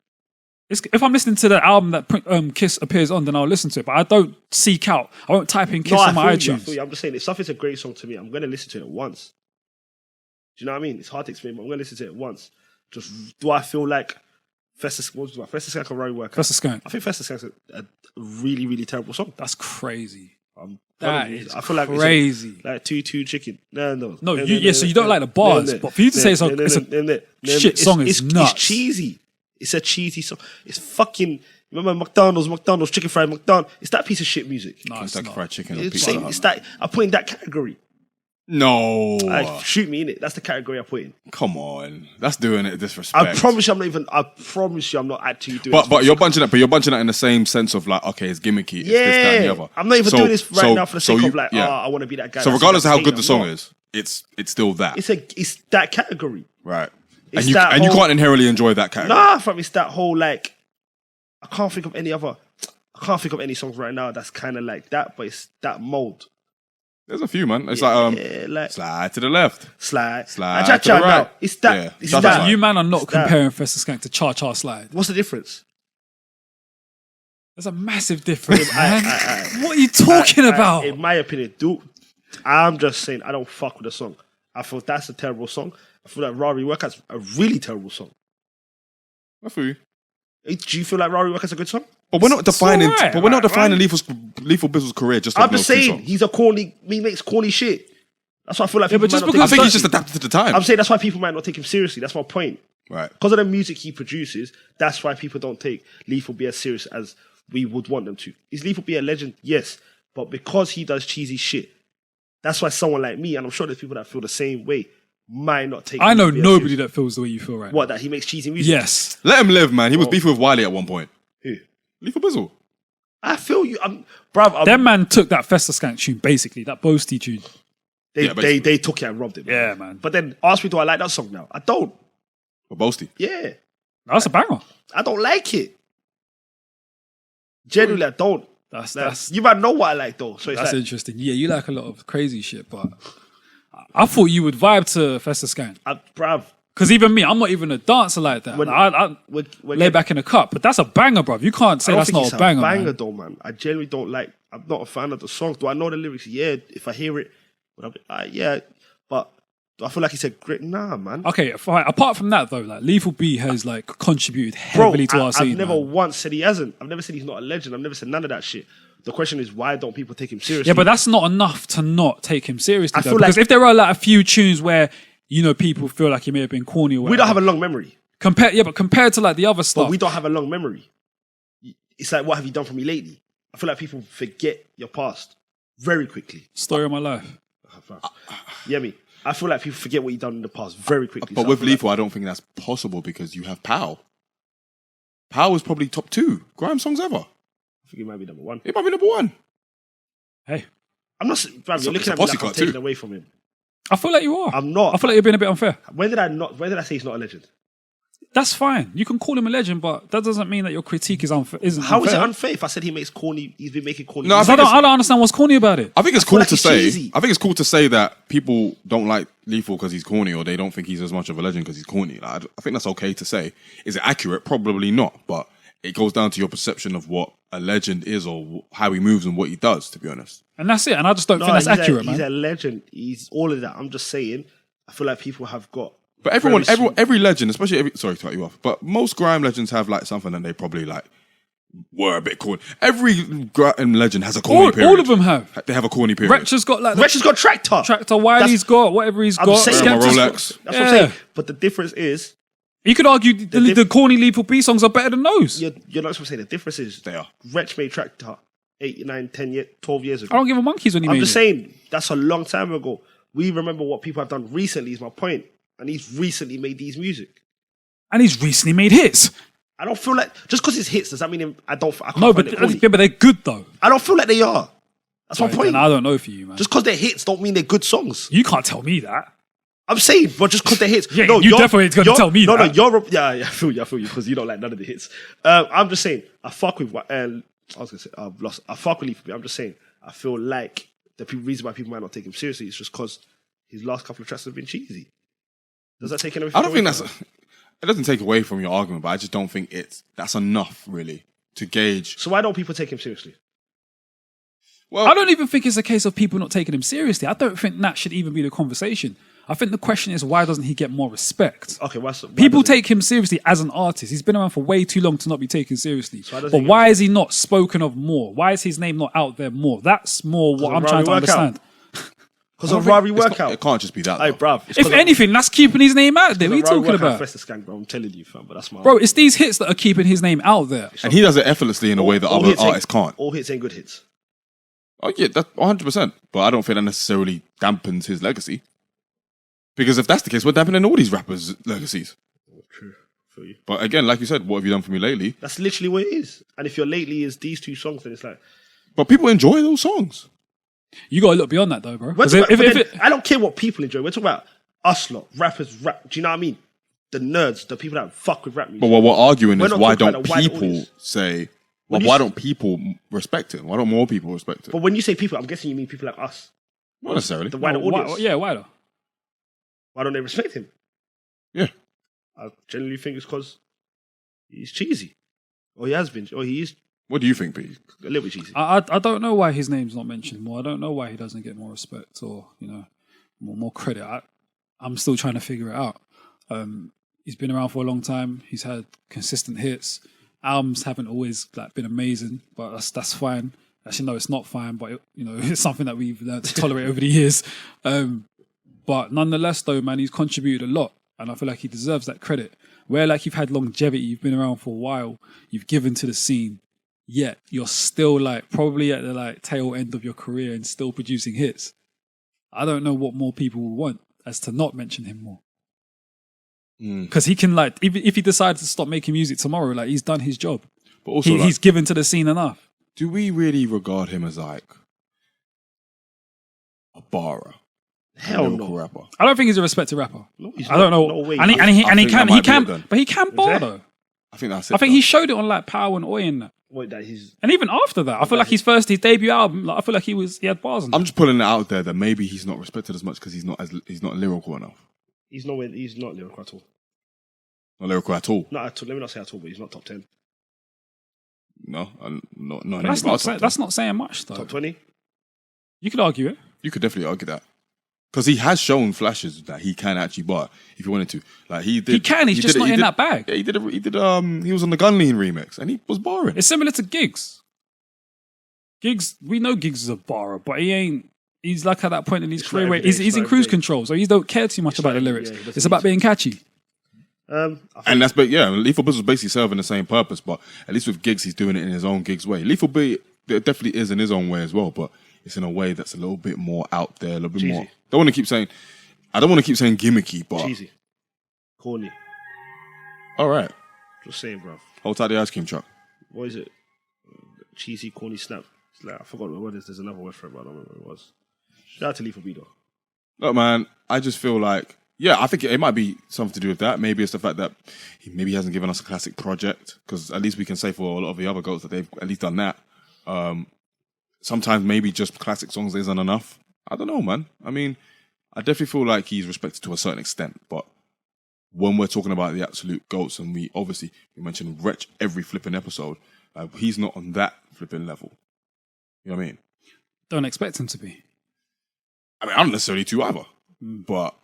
If I'm listening to the album that Kiss appears on, then I'll listen to it. But I don't seek out. I won't type in Kiss on my iTunes. I'm just saying, if something's a great song to me, I'm going to listen to it once. Do you know what I mean? It's hard to explain, but I'm going to listen to it once. Just, do I feel like Festa Skank or Road Worker? Festa Skank. I think Festa Skank's a really, really terrible song. That's crazy. I feel like crazy. Like 2-2 chicken. No. So you don't like the bars, but for you to say it's a shit song is nuts. It's cheesy. It's a cheesy song. It's fucking... Remember McDonald's, chicken fried McDonald's? It's that piece of shit music. No, Kentucky Fried Chicken. It's that... I put in that category. No. Shoot me in it. That's the category I put in. Come on. That's doing it disrespect. I promise you I'm not actually doing it. But you're bunching it in the same sense of like, okay, it's gimmicky. It's this, that, and the other. I'm not even doing this now for the sake of like, I want to be that guy. So regardless of how good the song is, it's still that. It's that category. Right. And you can't inherently enjoy that category. Nah, fam, it's that whole like I can't think of any songs right now that's kind of like that, but it's that mold. There's a few, man. It's like slide to the left, slide to the right. It's that. Yeah. It's that. You man are not comparing Festa Skank to Cha Cha Slide. What's the difference? There's a massive difference, man. What are you talking about? In my opinion, I'm just saying I don't fuck with the song. I feel that's a terrible song. I feel like Rari Workout's a really terrible song. I feel you. Do you feel like Rari Workout's a good song? But we're not defining. Lethal Bizzle's career. Just I'm just saying he makes corny shit. That's why I feel like. I think he's just adapted to the time. I'm saying that's why people might not take him seriously. That's my point. Right. Because of the music he produces, that's why people don't take Lethal B as serious as we would want them to. Is Lethal B a legend? Yes. But because he does cheesy shit, that's why someone like me, and I'm sure there's people that feel the same way, might not take. I know nobody that feels the way you feel right What, now. that he makes cheesy music? Yes. Let him live, man. He was beefing with Wiley at one point. Who? Lethal Bizzle. I feel you. Bruv, Them man took that Festa Skank tune, basically, that Boasty tune. they took it and robbed it. Man. Yeah, man. But then ask me, do I like that song now? I don't. Or Boasty. Yeah. That's a banger. I don't like it. Genuinely, I don't. That's You might know what I like though. So it's that's like, interesting. Yeah, you like a lot of crazy shit, but I thought you would vibe to Festa Skank. bruv. Because even me, I'm not even a dancer like that. When- I when lay back in a cup, but that's a banger, bruv. You can't say I don't that's think not it's a banger, man. though, man. I genuinely don't like. I'm not a fan of the songs. Do I know the lyrics? Yeah. If I hear it, but yeah. But do I feel like he said great? Nah, man. Okay, fine. Apart from that though, like Lethal B has like contributed Bro, heavily to our scene. I've never man. once said he hasn't. I've never said he's not a legend. I've never said none of that shit. The question is, why don't people take him seriously? Yeah, but that's not enough to not take him seriously. I Though, feel because like- if there are like a few tunes where people feel like he may have been corny or whatever, we don't have a long memory. but compared to like the other stuff, But we don't have a long memory. It's like, what have you done for me lately? I feel like people forget your past very quickly. story of my life. Yeah, me. I feel like people forget what you've done in the past very quickly. But So I with feel like- Lethal, I don't think that's possible because you have Pow. Pow is probably top 2 grime songs ever. I think it might be number one. It might be number 1. Hey, I'm not. Bruv, It's you're a looking at me posse like I'm cut taking too. away from him. I feel like you are. I'm not. I feel like you're being a bit unfair. When did I not? When did I say he's not a legend? That's fine. You can call him a legend, but that doesn't mean that your critique is unfair. How is it unfair if I said he makes corny? He's been making corny. No, I music? I don't understand what's corny about it. I think it's feel cool like to he's say. cheesy. I think it's cool to say that people don't like Lethal because he's corny, or they don't think he's as much of a legend because he's corny. Like, I think that's okay to say. Is it accurate? Probably not. But it goes down to your perception of what a legend is, or how he moves and what he does. To be honest, And that's it. And I just don't No, think that's he's accurate, He's man. a legend. He's all of that. I'm just saying. I feel like people have got. but every legend, especially sorry to cut you off, but most grime legends have like something that they probably like were a bit corny. Every grime legend has a corny period. All of them have. They have a corny period. Wretch has got like the Rich has got Tractor. Tractor, Wiley's got whatever he's I'm got. saying- Wearing my Skepta's Rolex. got- That's what I'm saying. But the difference is, You could argue the corny Lethal B songs are better than those. you're not supposed to say the difference is They are. Wretch made Tractor 8, 9, 10 years, 12 years ago. I don't give a monkeys when he I'm made just it. saying that's a long time ago. We remember what people have done recently. Is my point, and he's recently made these music. And he's recently made hits. I don't feel like just because it's hits does that mean I can't No, find it corny. but they're good though. I don't feel like they are. That's my point. And I don't know for you, man. Just because they're hits don't mean they're good songs. You can't tell me that. I'm saying, but just because they're hits. Yeah, no, you you're- definitely gonna you're- tell me no, that. No, I feel you, because you don't like none of the hits. I'm just saying, I fuck with what. I was gonna say, I've lost. I fuck with Lethal. I'm just saying, I feel like the reason why people might not take him seriously is just because his last couple of tracks have been cheesy. Does that take anything? I don't away think from that's. it? It doesn't take away from your argument, but I just don't think that's enough really to gauge. So why don't people take him seriously? Well, I don't even think it's a case of people not taking him seriously. I don't think that should even be the conversation. I think the question is, why doesn't he get more respect? Okay, why People doesn't- take him seriously as an artist. He's been around for way too long to not be taken seriously. why doesn't But he why is he not spoken of more? Why is his name not out there more? That's more what of I'm trying to Rari workout. understand. because of Rari it's not- workout. it can't just be that. Hey, though. bruv. it's If 'cause of- anything, that's keeping his name out there. What are you Rari talking workout about? Festa Skank, bro. I'm telling you, fam. But that's my Bro, it's these hits that are keeping his name out there. And he does it effortlessly in a way that all other hits ain't- artists can't. All hits ain't good hits. Oh yeah, that's 100%. But I don't think that necessarily dampens his legacy. Because if that's the case, we're dampening all these rappers' legacies. True. For you. But again, like you said, what have you done for me lately? That's literally what it is. And if your lately is these two songs, then it's like. But people enjoy those songs. You got to look beyond that, though, bro. We're 'Cause talking about- if but then, I don't care what people enjoy. We're talking about us lot, rappers, rap. Do you know what I mean? The nerds, the people that fuck with rap music. But what we're arguing We're is not why talking don't about the wider people audience. say, When well, you why s- don't people respect him? Why don't more people respect him? But when you say people, I'm guessing you mean people like us. Not necessarily. The wider why, audience. yeah, why though? Why don't they respect him? Yeah. I generally think it's because he's cheesy. Or he has been. Or he is What do you think, Pete? a little bit cheesy. I don't know why his name's not mentioned more. I don't know why he doesn't get more respect or more credit. I'm still trying to figure it out. He's been around for a long time. He's had consistent hits. Albums haven't always been amazing, but that's fine. Actually, no, it's not fine, but it's something that we've learned to tolerate over the years. But nonetheless, though, man, he's contributed a lot, and I feel like he deserves that credit. Where you've had longevity, you've been around for a while, you've given to the scene. yet you're still like probably at the like tail end of your career and still producing hits. I don't know what more people will want as to not mention him more. Because he can like, if he decides to stop making music tomorrow, like he's done his job. But also, he's given to the scene enough. Do we really regard him as like a barra? Hell lyrical no. rapper. I don't think he's a respected rapper. No, he's I don't know. No way. And he think can, that might be it then. but he can bar though. I think that's it. I think he showed it on like Power and Oi and that. Wait, that he's... And even after that, I feel like his debut album, like I feel like he had bars on I'm it. just pulling it out there that maybe he's not respected as much because he's not lyrical enough. He's not lyrical at all. Not lyrical at all. Not at all. Let me not say at all, but he's not top 10. No, not But that's not saying much though. Top 20? You could argue it. You could definitely argue that because he has shown flashes that he can actually bar if he wanted to. Like he did. He can. He's just not in that bag. Yeah, he did. He was on the Gun Lean remix and he was barring. It's similar to Giggs. Giggs, we know Giggs is a barrer, but he ain't. He's like at that point in his career where he's in cruise control, so he don't care too much about the lyrics. It's about being catchy. And that's, but yeah, Lethal Bizzle was basically serving the same purpose, but at least with Giggs, he's doing it in his own Giggs way. Lethal B definitely is in his own way as well, but it's in a way that's a little bit more out there, a little bit Cheesy. more. I don't want to keep saying gimmicky, but Cheesy. Corny. all right. Just saying, bruv. Hold tight the ice cream truck. What is it? Cheesy, corny, snap. It's like, I forgot what word it is. There's another word for it, but I don't remember what it was. Shout out to Lethal B, though. Look, man, I just feel like, yeah, I think it might be something to do with that. Maybe it's the fact that he hasn't given us a classic project, because at least we can say for a lot of the other goats that they've at least done that. Sometimes maybe just classic songs isn't enough. I don't know, man. I mean, I definitely feel like he's respected to a certain extent, but when we're talking about the absolute goats, and we mentioned Wretch every flipping episode, he's not on that flipping level. You know what I mean? Don't expect him to be. I mean, I don't necessarily do either, but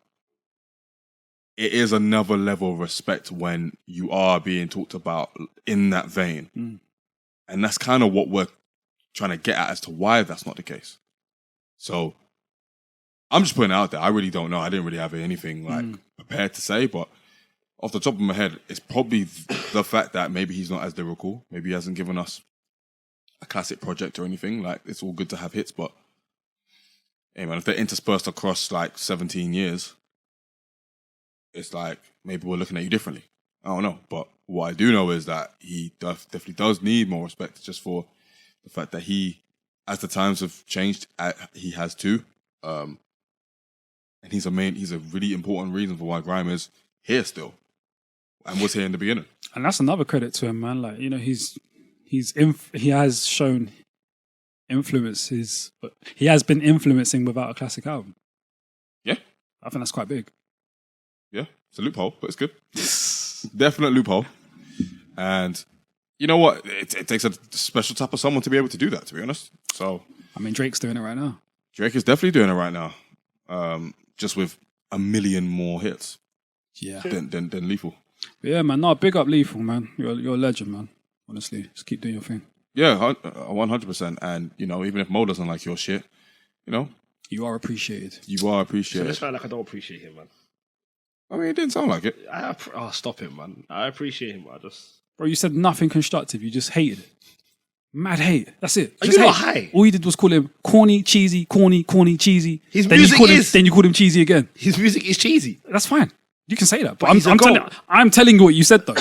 it is another level of respect when you are being talked about in that vein. And that's kind of what we're trying to get at as to why that's not the case. So I'm just putting it out there. I really don't know. I didn't really have anything prepared to say, but off the top of my head, it's probably the fact that maybe he's not as lyrical. Maybe he hasn't given us a classic project or anything. Like, it's all good to have hits, but hey man, if they're interspersed across like 17 years, it's like maybe we're looking at you differently. I don't know, but what I do know is that he definitely does need more respect, just for the fact that he, as the times have changed, he has too. And he's a really important reason for why grime is here still, and was here in the beginning. And that's another credit to him, man. Like, you know, he has shown influences, but he has been influencing without a classic album. Yeah, I think that's quite big. Yeah, it's a loophole, but it's good. Definite loophole. And you know what? It takes a special type of someone to be able to do that, to be honest. So, I mean, Drake's doing it right now. Drake is definitely doing it right now, just with a million more hits. Yeah, than Lethal. But yeah, man. No, big up Lethal, man. You're a legend, man. Honestly, just keep doing your thing. Yeah, 100%. And you know, even if Mo doesn't like your shit, you know, you are appreciated. You are So appreciated. let's find like I don't appreciate him, man. I mean, it didn't sound like it. Stop him, man. I appreciate him, but Bro, you said nothing constructive. You just hated it. Mad hate. That's it. Are Just you not hate. high? All you did was call him corny, cheesy, corny, cheesy. His then music then you called him cheesy again. His music is cheasy. That's fine. You can say that. But he's a goat. I'm telling you what you said though.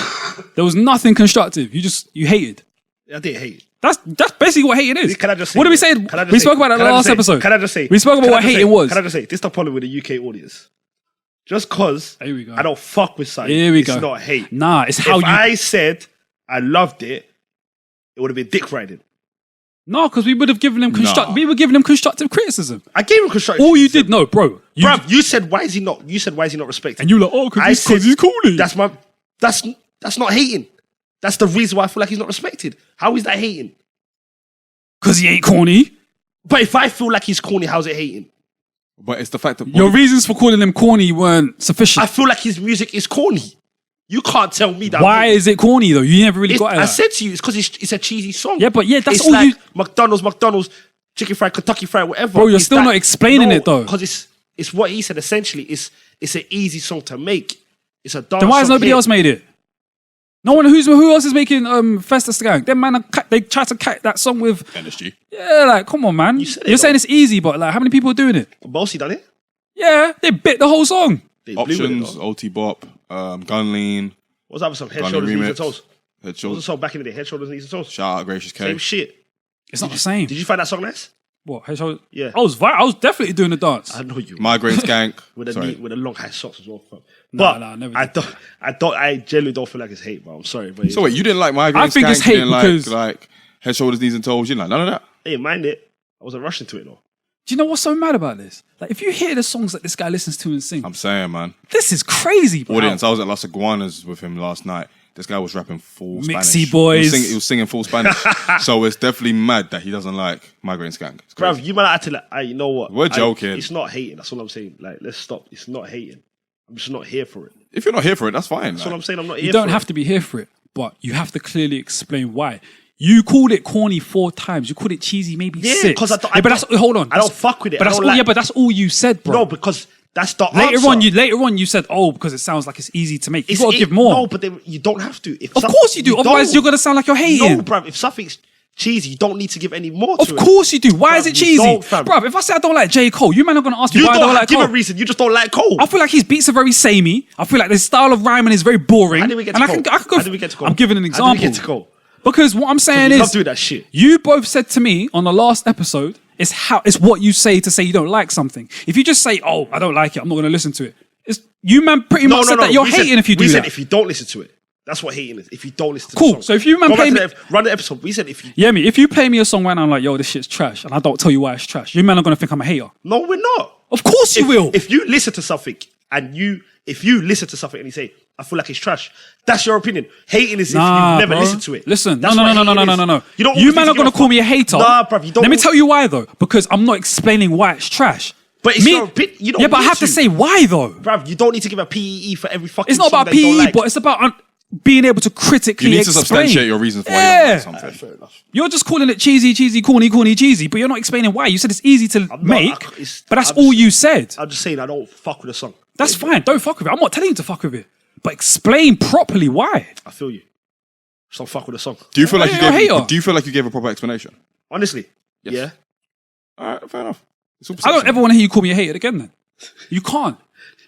There was nothing constructive. You hated. I didn't hate. That's basically what hating is. Can I just say? What did we say? We spoke about that in the last episode. Can I just say? We spoke about what hating was. Can I just say? This is the problem with the UK audience. Just cause Here we go. I don't fuck with something, Here we it's go. not hate. Nah, it's how if you. I said I loved it, it would have been dick riding. No, because we would have given him Nah. We were giving him constructive criticism. I gave him constructive. All you criticism. did, no, bro. Bruv, you said why is he not? You said why is he not respected? And you were like, oh, I because said he's corny. That's not hating. That's the reason why I feel like he's not respected. How is that hating? Because he ain't corny. But if I feel like he's corny, how's it hating? But it's the fact that Your reasons for calling him corny weren't sufficient. I feel like his music is corny. You can't tell me that. Why is it corny though? You never really got it. I said to you, it's because it's a cheesy song. Yeah, but yeah, that's it's all like you. McDonald's, chicken fried, Kentucky fried, whatever. Bro, you're It's still not explaining it, though. Because it's what he said essentially. It's an easy song to make. It's a dance Then why has song nobody hit. else made it? No one who else is making Festa Skank? Them man, they try to cut that song with NSG. Yeah, like come on, man. You're saying it's easy, but like how many people are doing it? Bossy done it. Yeah, they bit the whole song. They blew with Options, it, OT Bop, Gun Lean. What's that song? Head, Gun Shoulders, Lean Knees and remix. Toes. Head What was Shoulders. the song back in the day? Head, Shoulders, Knees and Toes. Shout out Gracious K. Same shit. It's not the same. Did you find that song nice? What? Hey, so Yeah. I was definitely doing the dance. I know you. Migraine Skank. with a Sorry. with a long high socks as well. Nah, But never I did. I genuinely don't feel like it's hate, bro. I'm sorry, but So wait, you didn't like Migraine I think Skank? it's You hate didn't because- like Head, Shoulders, Knees and Toes? You didn't like none of that? I didn't mind it. I wasn't rushing to it though. Do you know what's so mad about this? Like, if you hear the songs that this guy listens to and sings, I'm saying, man. this is crazy, bro. Audience, I was at Las Iguanas with him last night. This guy was rapping full Mixy Spanish. boys. He was singing full Spanish. So it's definitely mad that he doesn't like Migraine Skank. It's Bruv, crazy. you might have to like, you know what? We're joking. It's not hating. That's all I'm saying. Like, let's stop. It's not hating. I'm just not here for it. If you're not here for it, that's fine. That's what I'm saying. I'm not here You don't for have it. to be here for it, but you have to clearly explain why. You called it corny 4 times. You called it cheesy maybe Yeah, 6. 'cause I don't- Yeah, but that's hold on. I don't fuck with it. But I that's don't all. like- Yeah, but that's all you said, bro. No, because that's the later answer. on, you said, "Oh, because it sounds like it's easy to make." You It's got to it- give more. No, but then you don't have to. If Of course you do. Otherwise, you're gonna sound like you're hating. No, bruv. If something's cheesy, you don't need to give any more to Of it. course you do. Why is Bruv, it you cheesy, don't, fam. bro? If I say I don't like J. Cole, you man are gonna ask me You why I don't don't like give Cole. a reason. You just don't like Cole. I feel like his beats are very samey. I feel like his style of rhyming is very boring. How did we get and to I Cole? can go. How did we get to Cole? I'm giving an How example. did we get to Cole? Because what I'm saying You is, love doing that shit. you both said to me on the last episode, it's what you say to say you don't like something. If you just say, "Oh, I don't like it," I'm not going to listen to it. It's you, man. Pretty much said that you're We hating said, if you do we that. said if you don't listen to it. That's what hating is. If you don't listen to Cool. the song. So if you, man, Go back play to me- run the episode. We said if you. Yeah, me. If you play me a song right now, I'm like, "Yo, this shit's trash," and I don't tell you why it's trash, you man are going to think I'm a hater. No, we're not. Of course you will. If you listen to something and if you listen to something and you say, I feel like it's trash, that's your opinion. Hating is if Nah, you never bro. listen to it. Listen, That's no. what hating is. You don't always man need are to going to give a call fuck. me a hater. Nah, bruv, you don't. Let me always- tell you why though, because I'm not explaining why it's trash. But it's your opinion. You don't yeah, but I need have to to. say why though. Bruv, you don't need to give a PEE for every fucking It's not song about that you don't PE, like. but it's about being able to critically You need to explain. substantiate your reasons for why you don't like something. Fair enough. You're just calling it cheesy, corny, cheesy, but you're not explaining why. You said it's easy to make, but that's all you said. I'm just saying I don't fuck with the song. That's fine. Don't fuck with it. I'm not telling you to fuck with it, but explain properly why. I feel you. Just don't fuck with the song. Do you feel like You're a hater. do you feel like you gave a proper explanation? Honestly. Yes. Yeah. All right, fair enough. It's all I don't perception. ever want to hear you call me a hater again. Then you can't.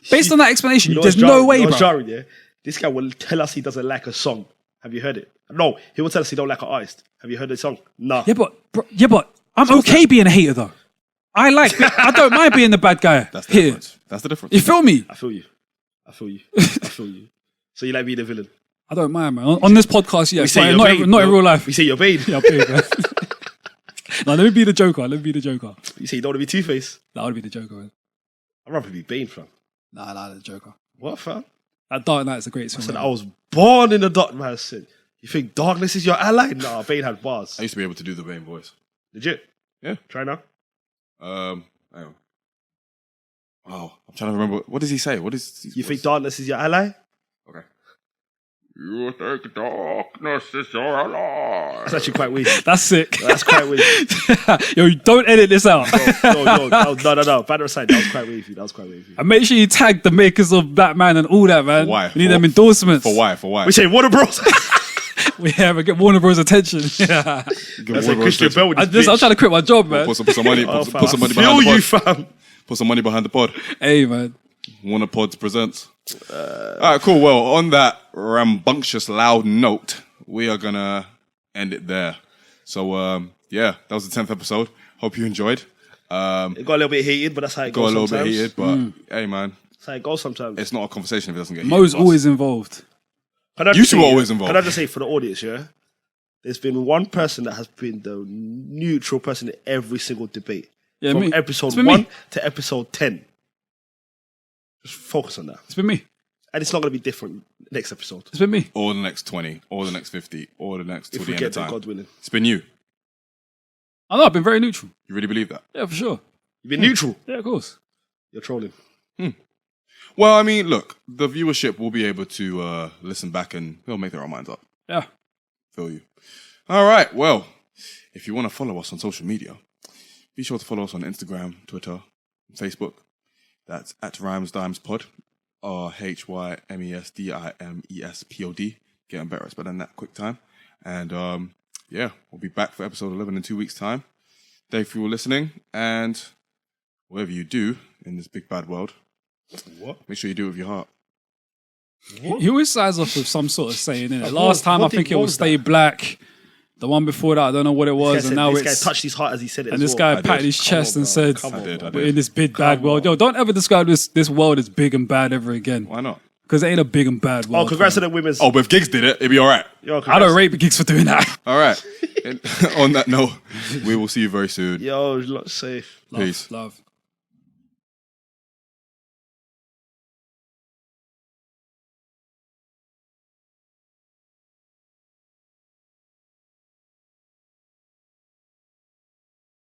Based on that explanation, You know there's what's no jarring? way, You know bro. what's jarring, yeah? This guy will tell us he doesn't like a song. Have you heard it? No, he will tell us he don't like an artist. Have you heard the song? Nah. Yeah, but I'm okay being a hater though. I don't mind being the bad guy. That's the here. difference. That's the difference. You feel me? I feel you. I feel you. I feel you. So you like being the villain? I don't mind, man. On this podcast, yeah, We say fine. you're Not, paid, not in bro. real life. We say you're paid. Yeah, I'll pay you, man. No, let me be the Joker. You say you don't want to be Two-Face. Nah, I'll be the Joker, man. I'd rather be Bane, fam. Nah, the Joker. What, fam? That Dark Knight is a great song. I said man. I was born in the dark. Man said, you think darkness is your ally? Nah, Bane had bars. I used to be able to do the Bane voice. Legit. Yeah. Try now. Hang on. Oh, I'm trying to remember. What does he say? What is his You think voice? darkness is your ally? Okay. You think darkness is your ally? That's actually quite weird. That's sick. That's quite weird. Yo, don't edit this out. No. Bad aside, that was quite wavy. That was quite wavy. And make sure you tag the makers of Batman and all that, man. Why? We need them endorsements. For why? For why? We say Warner Bros. We have to get Warner Bros. Attention. Yeah. That's like Christian Bell with this I'm bitch. trying to quit my job, man. Put some money. Oh, Put fam, some money I behind the feel pod. you, fam. Put some money behind the pod. Hey, man. Warner Pods presents. All right, cool. Well, on that rambunctious, loud note, we are gonna end it there. So, yeah, that was the 10th episode. Hope you enjoyed. It got a little bit heated, but that's how it Got a goes little sometimes. bit heated, but hey, man, That's how it goes sometimes. it's not a conversation if it doesn't get heated. Mo's Plus, always involved. Can I You just two say, are always involved. Can I just say for the audience, yeah? There's been one person that has been the neutral person in every single debate. Yeah, From me. episode It's been 1 me. to episode 10. Just focus on that. It's been me. And it's not going to be different next episode. It's been me. or the next 20, or the next 50, or the next till If the we end get of there, time. God willing. It's been you. I know, I've been very neutral. You really believe that? Yeah, for sure. You've been neutral. Yeah, of course. You're trolling. Well, I mean, look, the viewership will be able to listen back and they'll make their own minds up. Yeah. Feel you. All right. Well, if you want to follow us on social media, be sure to follow us on Instagram, Twitter, and Facebook. That's at RhymesDimesPod, RhymesDimespod. getting better at spelling that quick time. And we'll be back for episode 11 in 2 weeks' time. Thank you for listening, and whatever you do in this big bad world, make sure you do it with your heart. He always signs off with some sort of saying, innit? Last time I think it was "Stay Black." The one before that, I don't know what it was, and now this guy touched his heart as he said it. And this guy patted his chest and said, "We're in this big bad world." Yo, don't ever describe this world as big and bad ever again. Why not? Because it ain't a big and bad world. Oh, congrats to the women's. Oh, but if Giggs did it, it'd be all right. Yo, I don't rate gigs for doing that. All right. On that note, we will see you very soon. Yo, safe. Peace. Love.